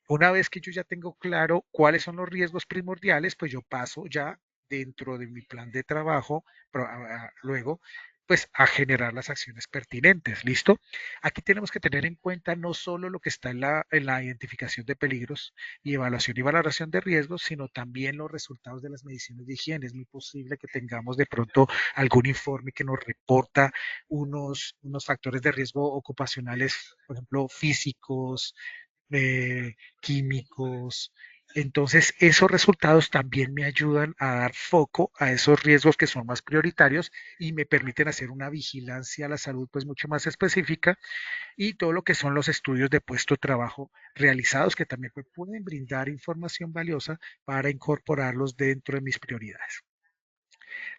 S3: una vez que yo ya tengo claro cuáles son los riesgos primordiales, pues yo paso ya dentro de mi plan de trabajo, luego, pues a generar las acciones pertinentes. ¿Listo? Aquí tenemos que tener en cuenta no solo lo que está en la identificación de peligros y evaluación y valoración de riesgos, sino también los resultados de las mediciones de higiene. Es muy posible que tengamos de pronto algún informe que nos reporta unos factores de riesgo ocupacionales, por ejemplo, físicos, químicos. Entonces, esos resultados también me ayudan a dar foco a esos riesgos que son más prioritarios y me permiten hacer una vigilancia a la salud pues mucho más específica y todo lo que son los estudios de puesto de trabajo realizados que también me pueden brindar información valiosa para incorporarlos dentro de mis prioridades.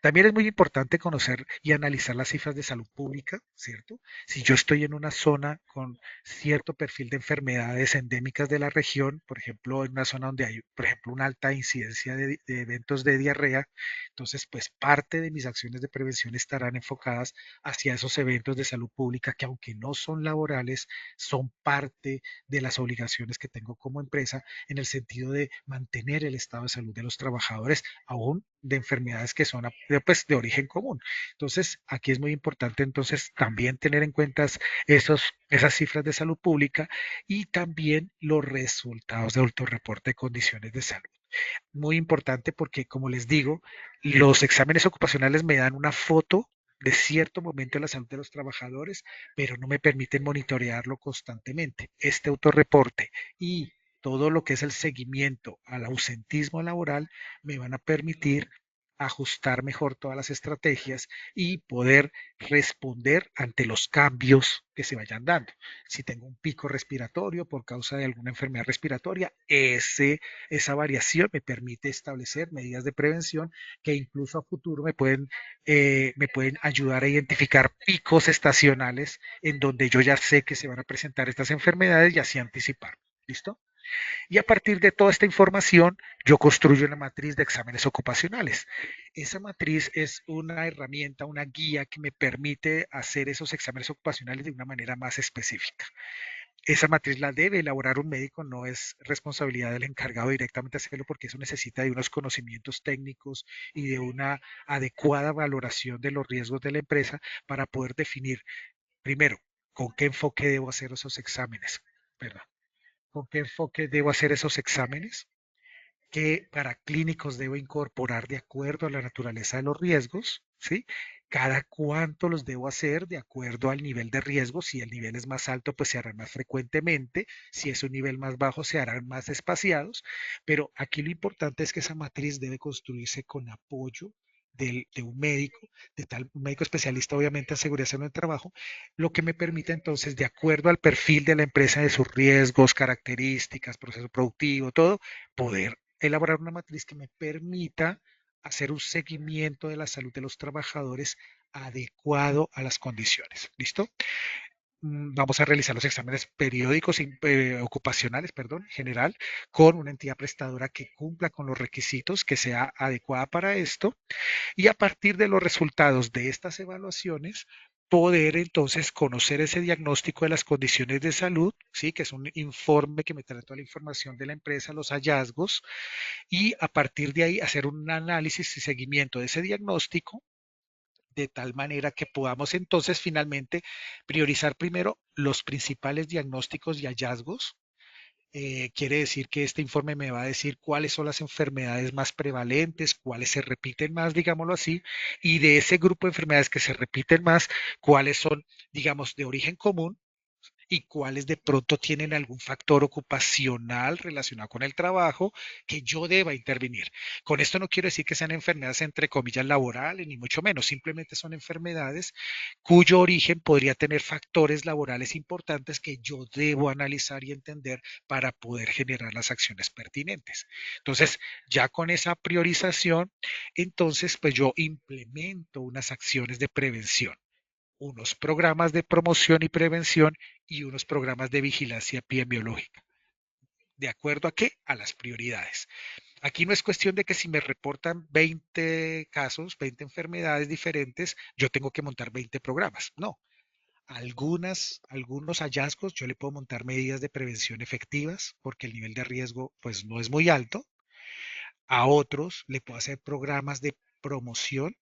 S3: También es muy importante conocer y analizar las cifras de salud pública, ¿cierto? Si yo estoy en una zona con cierto perfil de enfermedades endémicas de la región, por ejemplo, en una zona donde hay, por ejemplo, una alta incidencia de eventos de diarrea, entonces, pues parte de mis acciones de prevención estarán enfocadas hacia esos eventos de salud pública que aunque no son laborales, son parte de las obligaciones que tengo como empresa en el sentido de mantener el estado de salud de los trabajadores aún de enfermedades que son pues, de origen común. Entonces, aquí es muy importante entonces también tener en cuenta esas cifras de salud pública y también los resultados de autorreporte de condiciones de salud. Muy importante porque, como les digo, los exámenes ocupacionales me dan una foto de cierto momento de la salud de los trabajadores, pero no me permiten monitorearlo constantemente. Este autorreporte y todo lo que es el seguimiento al ausentismo laboral me van a permitir ajustar mejor todas las estrategias y poder responder ante los cambios que se vayan dando. Si tengo un pico respiratorio por causa de alguna enfermedad respiratoria, esa variación me permite establecer medidas de prevención que incluso a futuro me pueden ayudar a identificar picos estacionales en donde yo ya sé que se van a presentar estas enfermedades y así anticipar. ¿Listo? Y a partir de toda esta información, yo construyo una matriz de exámenes ocupacionales. Esa matriz es una herramienta, una guía que me permite hacer esos exámenes ocupacionales de una manera más específica. Esa matriz la debe elaborar un médico, no es responsabilidad del encargado directamente hacerlo porque eso necesita de unos conocimientos técnicos y de una adecuada valoración de los riesgos de la empresa para poder definir, primero, con qué enfoque debo hacer esos exámenes, ¿verdad? ¿Con qué enfoque debo hacer esos exámenes? qué paraclínicos debo incorporar de acuerdo a la naturaleza de los riesgos, ¿sí? Cada cuánto los debo hacer de acuerdo al nivel de riesgo. Si el nivel es más alto, pues se harán más frecuentemente. Si es un nivel más bajo, se harán más espaciados. Pero aquí lo importante es que esa matriz debe construirse con apoyo de un médico, un médico especialista, obviamente, en seguridad y salud en el trabajo, lo que me permite entonces, de acuerdo al perfil de la empresa, de sus riesgos, características, proceso productivo, todo, poder elaborar una matriz que me permita hacer un seguimiento de la salud de los trabajadores adecuado a las condiciones. ¿Listo? Vamos a realizar los exámenes periódicos ocupacionales, perdón, en general, con una entidad prestadora que cumpla con los requisitos, que sea adecuada para esto, y a partir de los resultados de estas evaluaciones, poder entonces conocer ese diagnóstico de las condiciones de salud, ¿sí? Que es un informe que me trae toda la información de la empresa, los hallazgos, y a partir de ahí hacer un análisis y seguimiento de ese diagnóstico, de tal manera que podamos entonces finalmente priorizar primero los principales diagnósticos y hallazgos. Quiere decir que este informe me va a decir cuáles son las enfermedades más prevalentes, cuáles se repiten más, digámoslo así, y de ese grupo de enfermedades que se repiten más, cuáles son, digamos, de origen común y cuáles de pronto tienen algún factor ocupacional relacionado con el trabajo que yo deba intervenir. Con esto no quiero decir que sean enfermedades entre comillas laborales, ni mucho menos, simplemente son enfermedades cuyo origen podría tener factores laborales importantes que yo debo analizar y entender para poder generar las acciones pertinentes. Entonces, ya con esa priorización, entonces pues yo implemento unas acciones de prevención, unos programas de promoción y prevención y unos programas de vigilancia epidemiológica. ¿De acuerdo a qué? A las prioridades. Aquí no es cuestión de que si me reportan 20 casos, 20 enfermedades diferentes, yo tengo que montar 20 programas. No. Algunos hallazgos yo le puedo montar medidas de prevención efectivas porque el nivel de riesgo pues no es muy alto. A otros le puedo hacer programas de promoción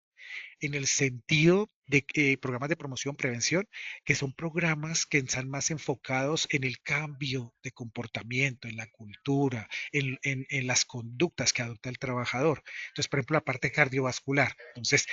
S3: en el sentido de que programas de promoción, prevención, que son programas que están más enfocados en el cambio de comportamiento, en la cultura, en las conductas que adopta el trabajador. Entonces, por ejemplo, la parte cardiovascular. Entonces,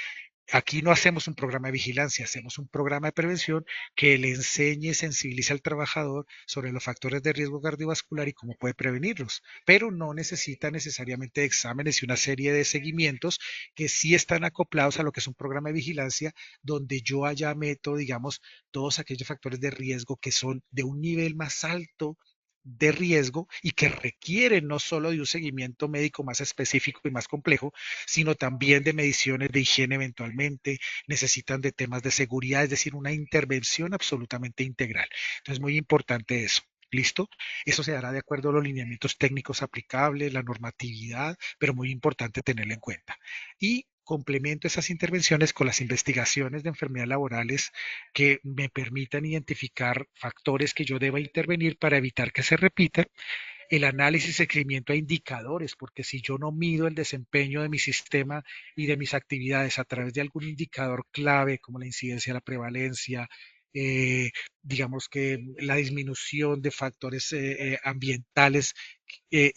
S3: aquí no hacemos un programa de vigilancia, hacemos un programa de prevención que le enseñe y sensibilice al trabajador sobre los factores de riesgo cardiovascular y cómo puede prevenirlos, pero no necesita necesariamente exámenes y una serie de seguimientos que sí están acoplados a lo que es un programa de vigilancia donde yo allá meto, digamos, todos aquellos factores de riesgo que son de un nivel más alto de riesgo y que requieren no solo de un seguimiento médico más específico y más complejo, sino también de mediciones de higiene eventualmente, necesitan de temas de seguridad, es decir, una intervención absolutamente integral. Entonces, muy importante eso. ¿Listo? Eso se hará de acuerdo a los lineamientos técnicos aplicables, la normatividad, pero muy importante tenerlo en cuenta. Y complemento esas intervenciones con las investigaciones de enfermedades laborales que me permitan identificar factores que yo deba intervenir para evitar que se repitan, el análisis y seguimiento a indicadores, porque si yo no mido el desempeño de mi sistema y de mis actividades a través de algún indicador clave como la incidencia, la prevalencia, eh, digamos que la disminución de factores ambientales,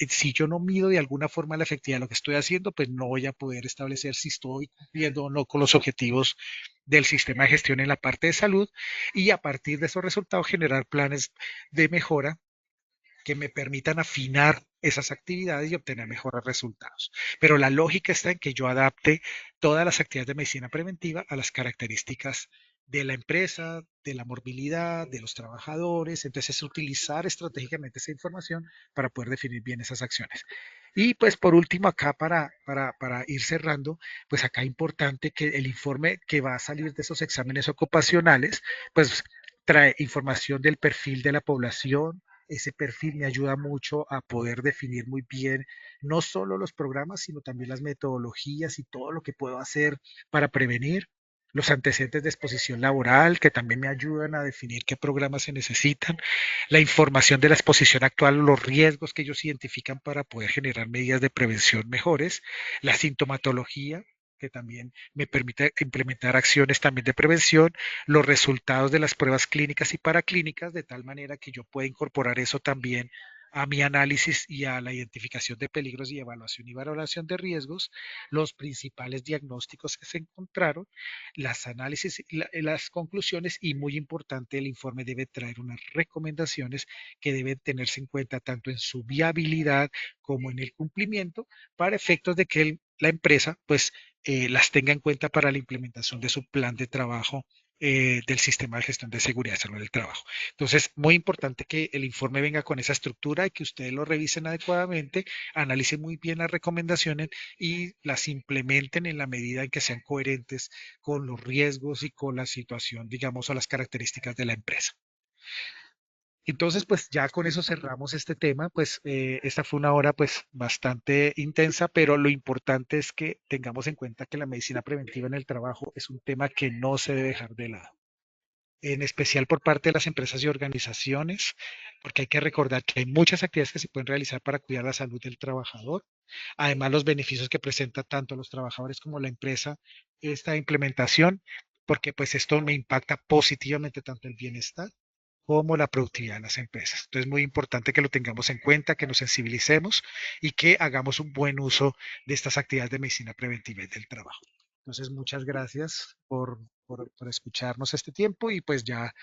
S3: si yo no mido de alguna forma la efectividad de lo que estoy haciendo, pues no voy a poder establecer si estoy cumpliendo o no con los objetivos del sistema de gestión en la parte de salud y a partir de esos resultados generar planes de mejora que me permitan afinar esas actividades y obtener mejores resultados. Pero la lógica está en que yo adapte todas las actividades de medicina preventiva a las características de la empresa, de la morbilidad, de los trabajadores. Entonces es utilizar estratégicamente esa información para poder definir bien esas acciones. Y pues por último acá para ir cerrando, pues acá importante que el informe que va a salir de esos exámenes ocupacionales, pues trae información del perfil de la población. Ese perfil me ayuda mucho a poder definir muy bien no solo los programas, sino también las metodologías y todo lo que puedo hacer para prevenir. Los antecedentes de exposición laboral, que también me ayudan a definir qué programas se necesitan. La información de la exposición actual, los riesgos que ellos identifican para poder generar medidas de prevención mejores. La sintomatología, que también me permite implementar acciones también de prevención, los resultados de las pruebas clínicas y paraclínicas, de tal manera que yo pueda incorporar eso también a mi análisis y a la identificación de peligros y valoración de riesgos, los principales diagnósticos que se encontraron, las análisis y las conclusiones y muy importante, el informe debe traer unas recomendaciones que deben tenerse en cuenta tanto en su viabilidad como en el cumplimiento para efectos de que la empresa pues las tenga en cuenta para la implementación de su plan de trabajo del sistema de gestión de seguridad y salud del trabajo. Entonces, muy importante que el informe venga con esa estructura y que ustedes lo revisen adecuadamente, analicen muy bien las recomendaciones y las implementen en la medida en que sean coherentes con los riesgos y con la situación, digamos, o las características de la empresa. Entonces, pues ya con eso cerramos este tema, pues esta fue una hora pues bastante intensa, pero lo importante es que tengamos en cuenta que la medicina preventiva en el trabajo es un tema que no se debe dejar de lado, en especial por parte de las empresas y organizaciones, porque hay que recordar que hay muchas actividades que se pueden realizar para cuidar la salud del trabajador. Además, los beneficios que presenta tanto los trabajadores como la empresa esta implementación, porque pues esto me impacta positivamente tanto el bienestar como la productividad de las empresas. Entonces, es muy importante que lo tengamos en cuenta, que nos sensibilicemos y que hagamos un buen uso de estas actividades de medicina preventiva y del trabajo. Entonces, muchas gracias por escucharnos este tiempo y pues ya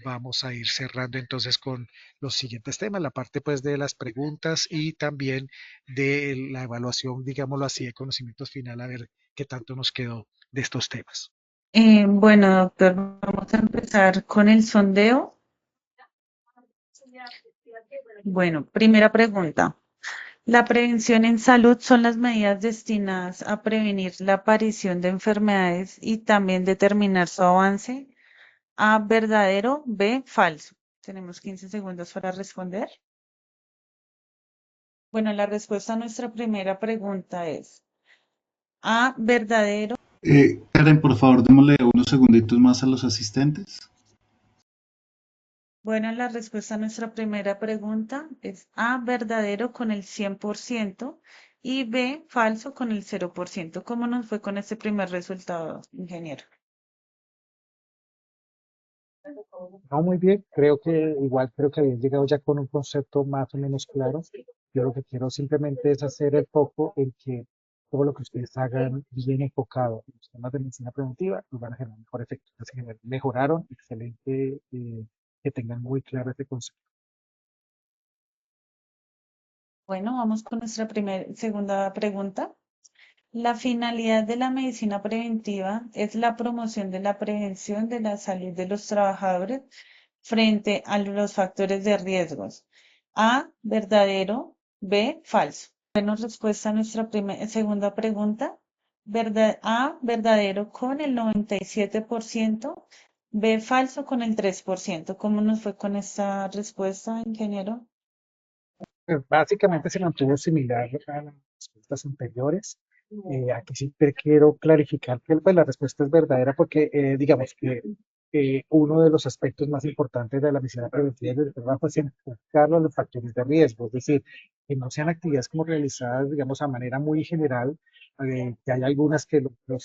S3: vamos a ir cerrando entonces con los siguientes temas, la parte pues de las preguntas y también de la evaluación, digámoslo así, de conocimientos final, a ver qué tanto nos quedó de estos temas.
S2: Bueno, doctor, vamos a empezar con el sondeo. Bueno, primera pregunta. La prevención en salud son las medidas destinadas a prevenir la aparición de enfermedades y también determinar su avance. A, verdadero; B, falso. Tenemos 15 segundos para responder. Bueno, la respuesta a nuestra primera pregunta es A, verdadero.
S4: Karen, por favor, démosle unos segunditos más a los asistentes.
S2: Bueno, la respuesta a nuestra primera pregunta es A, verdadero con el 100% y B, falso con el 0%. ¿Cómo nos fue con este primer resultado, ingeniero?
S3: No, muy bien, creo que habían llegado ya con un concepto más o menos claro. Yo lo que quiero simplemente es hacer el foco en que todo lo que ustedes hagan bien enfocado en los temas de medicina preventiva nos van a generar mejor efecto. Mejoraron, excelente, que tengan muy claro este concepto.
S2: Bueno, vamos con nuestra segunda pregunta. La finalidad de la medicina preventiva es la promoción de la prevención de la salud de los trabajadores frente a los factores de riesgos. A, verdadero; B, falso. Bueno, respuesta a nuestra segunda pregunta. A, verdadero con el 97%, B, falso con el 3%. ¿Cómo nos fue con esta respuesta, ingeniero?
S3: Básicamente se mantuvo similar a las respuestas anteriores. Aquí sí te quiero clarificar que pues, la respuesta es verdadera porque digamos que uno de los aspectos más importantes de la medicina preventiva del trabajo es enfocarlo a los factores de riesgo, es decir, que no sean actividades como realizadas, digamos, a manera muy general, que hay algunas que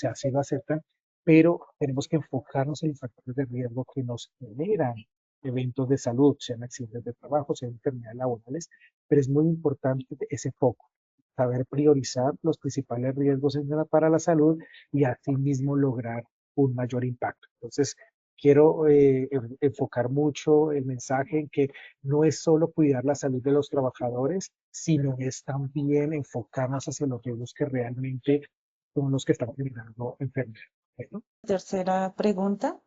S3: así lo aceptan, pero tenemos que enfocarnos en los factores de riesgo que nos generan eventos de salud, sean accidentes de trabajo, sean enfermedades laborales, pero es muy importante ese foco, saber priorizar los principales riesgos para la salud y asimismo lograr un mayor impacto. Entonces, quiero enfocar mucho el mensaje en que no es solo cuidar la salud de los trabajadores, sino es también enfocarnos hacia los riesgos que realmente son los que están generando enfermedades. ¿No?
S2: Tercera pregunta.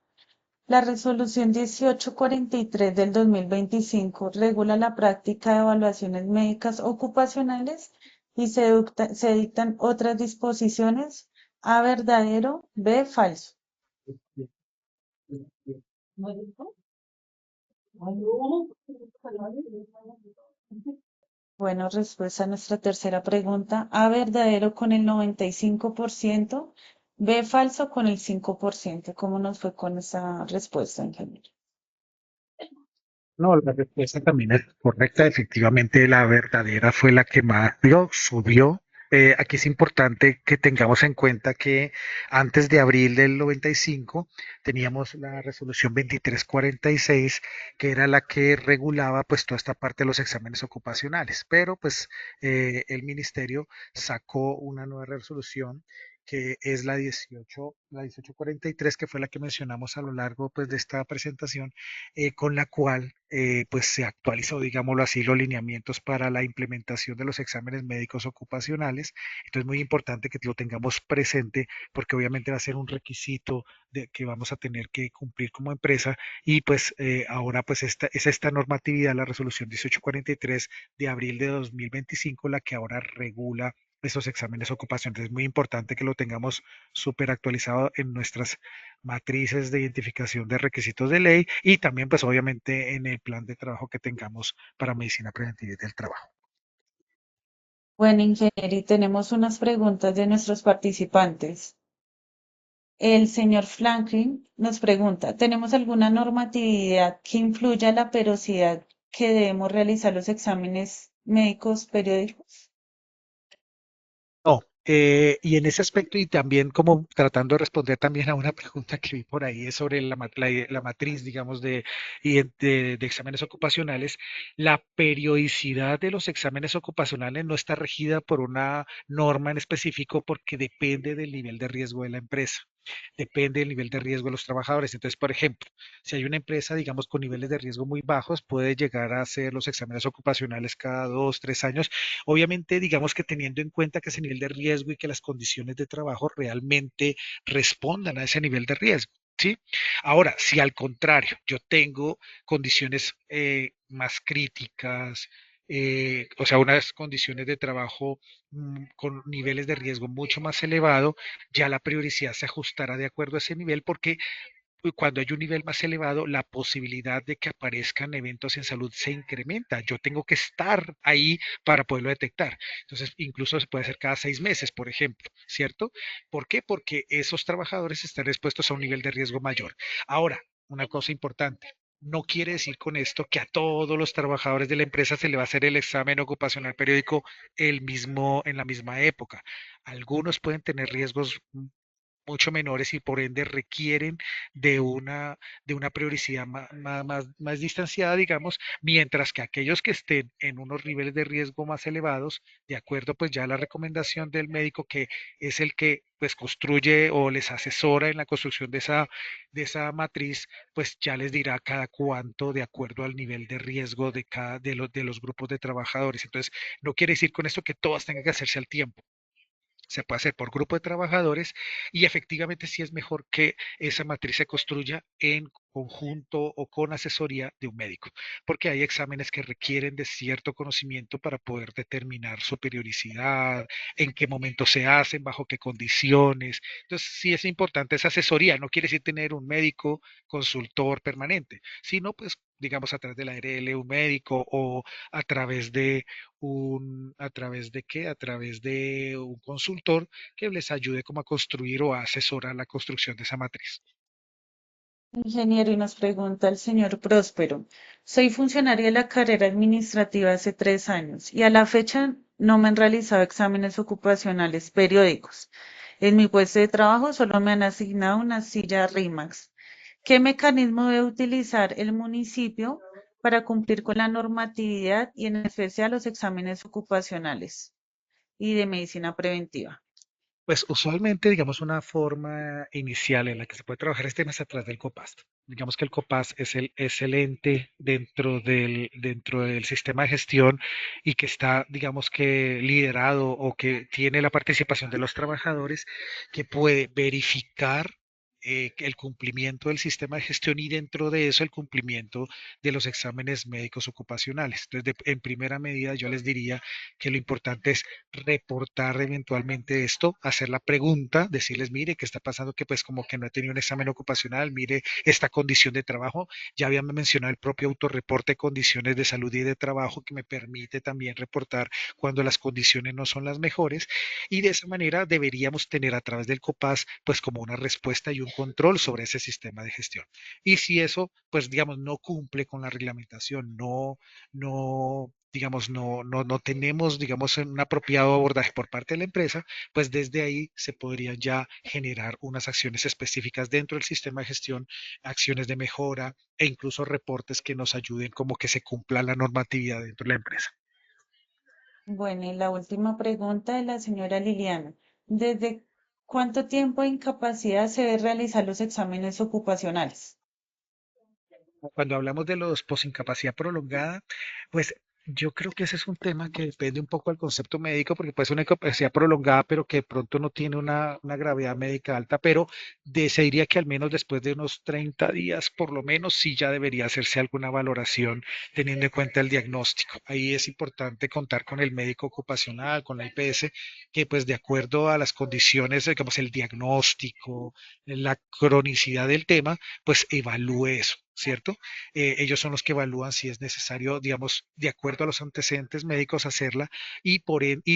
S2: La Resolución 1843 del 2025 regula la práctica de evaluaciones médicas ocupacionales y se dictan otras disposiciones. A, verdadero; B, falso. Bueno, respuesta a nuestra tercera pregunta. A, verdadero con el 95%, B, falso con el 5%. ¿Cómo nos fue con esa respuesta, ingeniero?
S3: No, la respuesta también es correcta. Efectivamente, la verdadera fue la que más subió aquí es importante que tengamos en cuenta que antes de abril del 95 teníamos la resolución 2346, que era la que regulaba pues toda esta parte de los exámenes ocupacionales, pero pues el ministerio sacó una nueva resolución que es la 1843, que fue la que mencionamos a lo largo pues de esta presentación, con la cual pues se actualizó, digámoslo así, los lineamientos para la implementación de los exámenes médicos ocupacionales. Entonces, muy importante que lo tengamos presente porque obviamente va a ser un requisito que vamos a tener que cumplir como empresa y pues ahora pues esta normatividad, la resolución 1843 de abril de 2025, la que ahora regula esos exámenes ocupacionales. Es muy importante que lo tengamos súper actualizado en nuestras matrices de identificación de requisitos de ley y también pues obviamente en el plan de trabajo que tengamos para medicina preventiva y del trabajo.
S2: Bueno, ingeniero, y tenemos unas preguntas de nuestros participantes. El señor Franklin nos pregunta, ¿tenemos alguna normatividad que influya en la periodicidad que debemos realizar los exámenes médicos periódicos?
S3: No, y en ese aspecto y también como tratando de responder también a una pregunta que vi por ahí es sobre la matriz, digamos, de exámenes ocupacionales, la periodicidad de los exámenes ocupacionales no está regida por una norma en específico porque depende del nivel de riesgo de la empresa. Depende del nivel de riesgo de los trabajadores. Entonces, por ejemplo, si hay una empresa, digamos, con niveles de riesgo muy bajos, puede llegar a hacer los exámenes ocupacionales cada 2, 3 años. Obviamente, digamos que teniendo en cuenta que ese nivel de riesgo y que las condiciones de trabajo realmente respondan a ese nivel de riesgo. ¿Sí? Ahora, si al contrario yo tengo condiciones más críticas, o sea, unas condiciones de trabajo con niveles de riesgo mucho más elevado, ya la periodicidad se ajustará de acuerdo a ese nivel porque cuando hay un nivel más elevado, la posibilidad de que aparezcan eventos en salud se incrementa. Yo tengo que estar ahí para poderlo detectar. Entonces, incluso se puede hacer cada 6 meses, por ejemplo, ¿cierto? ¿Por qué? Porque esos trabajadores están expuestos a un nivel de riesgo mayor. Ahora, una cosa importante. No quiere decir con esto que a todos los trabajadores de la empresa se le va a hacer el examen ocupacional periódico en la misma época. Algunos pueden tener riesgos mucho menores y por ende requieren de una periodicidad más distanciada, digamos, mientras que aquellos que estén en unos niveles de riesgo más elevados, de acuerdo pues ya a la recomendación del médico que es el que pues construye o les asesora en la construcción de esa matriz, pues ya les dirá cada cuánto de acuerdo al nivel de riesgo de los grupos de trabajadores. Entonces, no quiere decir con esto que todas tengan que hacerse al tiempo, se puede hacer por grupo de trabajadores y efectivamente sí es mejor que esa matriz se construya en conjunto o con asesoría de un médico, porque hay exámenes que requieren de cierto conocimiento para poder determinar su periodicidad, en qué momento se hacen, bajo qué condiciones. Entonces, sí es importante esa asesoría, no quiere decir tener un médico consultor permanente, sino pues digamos a través de la ARL, un médico o a través de ¿a través de un consultor que les ayude como a construir o a asesorar la construcción de esa matriz?
S2: Ingeniero, y nos pregunta el señor Próspero, soy funcionaria de la carrera administrativa hace 3 años y a la fecha no me han realizado exámenes ocupacionales periódicos. En mi puesto de trabajo solo me han asignado una silla RIMAX. ¿Qué mecanismo debe utilizar el municipio para cumplir con la normatividad y en especial los exámenes ocupacionales y de medicina preventiva?
S3: Pues usualmente, digamos, una forma inicial en la que se puede trabajar este mes a través del COPAS. Digamos que el COPAS es el ente dentro del sistema de gestión y que está, digamos que liderado o que tiene la participación de los trabajadores que puede verificar el cumplimiento del sistema de gestión y dentro de eso el cumplimiento de los exámenes médicos ocupacionales. Entonces, en primera medida, yo les diría que lo importante es reportar eventualmente esto, hacer la pregunta, decirles, mire, ¿qué está pasando? Que pues como que no he tenido un examen ocupacional, mire esta condición de trabajo. Ya había mencionado el propio autorreporte de condiciones de salud y de trabajo que me permite también reportar cuando las condiciones no son las mejores y de esa manera deberíamos tener a través del COPAS pues como una respuesta y un control sobre ese sistema de gestión. Y si eso pues digamos no cumple con la reglamentación, no digamos, no tenemos, digamos, un apropiado abordaje por parte de la empresa, pues desde ahí se podrían ya generar unas acciones específicas dentro del sistema de gestión, acciones de mejora e incluso reportes que nos ayuden como que se cumpla la normatividad dentro de la empresa.
S2: Bueno, y la última pregunta de la señora Liliana. ¿Desde cuánto tiempo de incapacidad se debe realizar los exámenes ocupacionales?
S3: Cuando hablamos de los posincapacidad prolongada, pues yo creo que ese es un tema que depende un poco del concepto médico, porque puede ser una incapacidad prolongada, pero que de pronto no tiene una gravedad médica alta, pero se diría que al menos después de unos 30 días, por lo menos, sí ya debería hacerse alguna valoración teniendo en cuenta el diagnóstico. Ahí es importante contar con el médico ocupacional, con la IPS, que pues de acuerdo a las condiciones, digamos, el diagnóstico, la cronicidad del tema, pues evalúe eso, ¿cierto? Ellos son los que evalúan si es necesario, digamos, de acuerdo a los antecedentes médicos hacerla y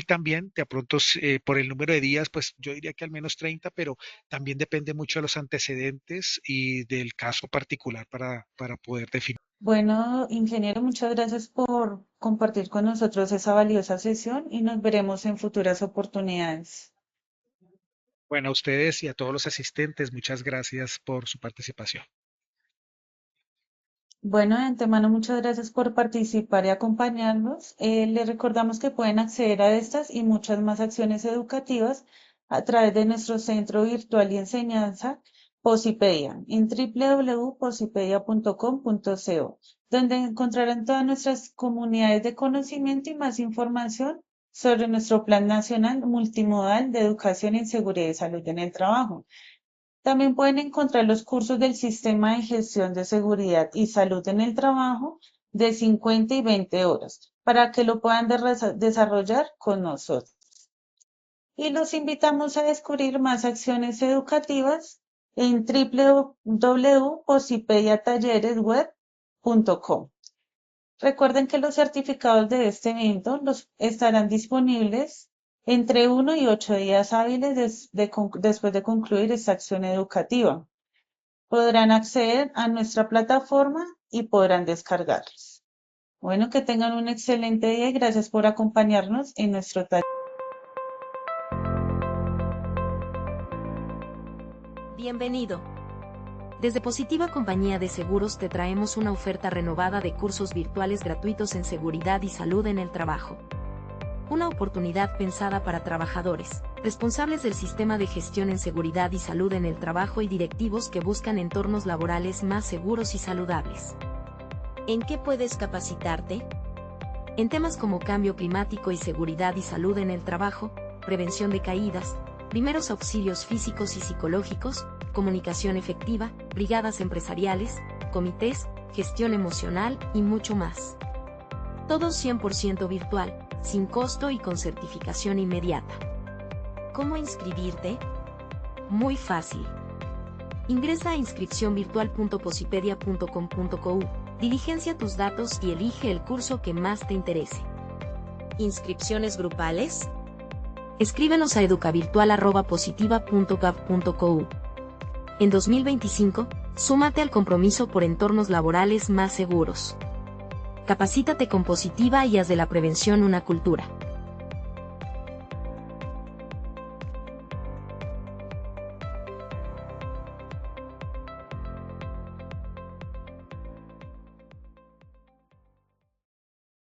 S3: también de pronto por el número de días, pues yo diría que al menos 30, pero también depende mucho de los antecedentes y del caso particular para poder definir.
S2: Bueno, ingeniero, muchas gracias por compartir con nosotros esa valiosa sesión y nos veremos en futuras oportunidades.
S3: Bueno, a ustedes y a todos los asistentes, muchas gracias por su participación.
S2: Bueno, de antemano, muchas gracias por participar y acompañarnos. Les recordamos que pueden acceder a estas y muchas más acciones educativas a través de nuestro centro virtual y enseñanza Posipedia en www.posipedia.com.co, donde encontrarán todas nuestras comunidades de conocimiento y más información sobre nuestro Plan Nacional Multimodal de Educación en Seguridad y Salud en el Trabajo. También pueden encontrar los cursos del Sistema de Gestión de Seguridad y Salud en el Trabajo de 50 y 20 horas para que lo puedan desarrollar con nosotros. Y los invitamos a descubrir más acciones educativas en www.posipediatalleresweb.com. Recuerden que los certificados de este evento estarán disponibles entre 1 y 8 días hábiles después de concluir esta acción educativa. Podrán acceder a nuestra plataforma y podrán descargarlos. Bueno, que tengan un excelente día y gracias por acompañarnos en nuestro taller.
S5: Bienvenido. Desde Positiva Compañía de Seguros te traemos una oferta renovada de cursos virtuales gratuitos en seguridad y salud en el trabajo. Una oportunidad pensada para trabajadores, responsables del sistema de gestión en seguridad y salud en el trabajo y directivos que buscan entornos laborales más seguros y saludables. ¿En qué puedes capacitarte? En temas como cambio climático y seguridad y salud en el trabajo, prevención de caídas, primeros auxilios físicos y psicológicos, comunicación efectiva, brigadas empresariales, comités, gestión emocional y mucho más. Todo 100% virtual, sin costo y con certificación inmediata. ¿Cómo inscribirte? Muy fácil. Ingresa a inscripcionvirtual.posipedia.com.co, diligencia tus datos y elige el curso que más te interese. ¿Inscripciones grupales? Escríbenos a educavirtual@positiva.gov.co. En 2025, súmate al compromiso por entornos laborales más seguros. Capacítate con Positiva y haz de la prevención una cultura.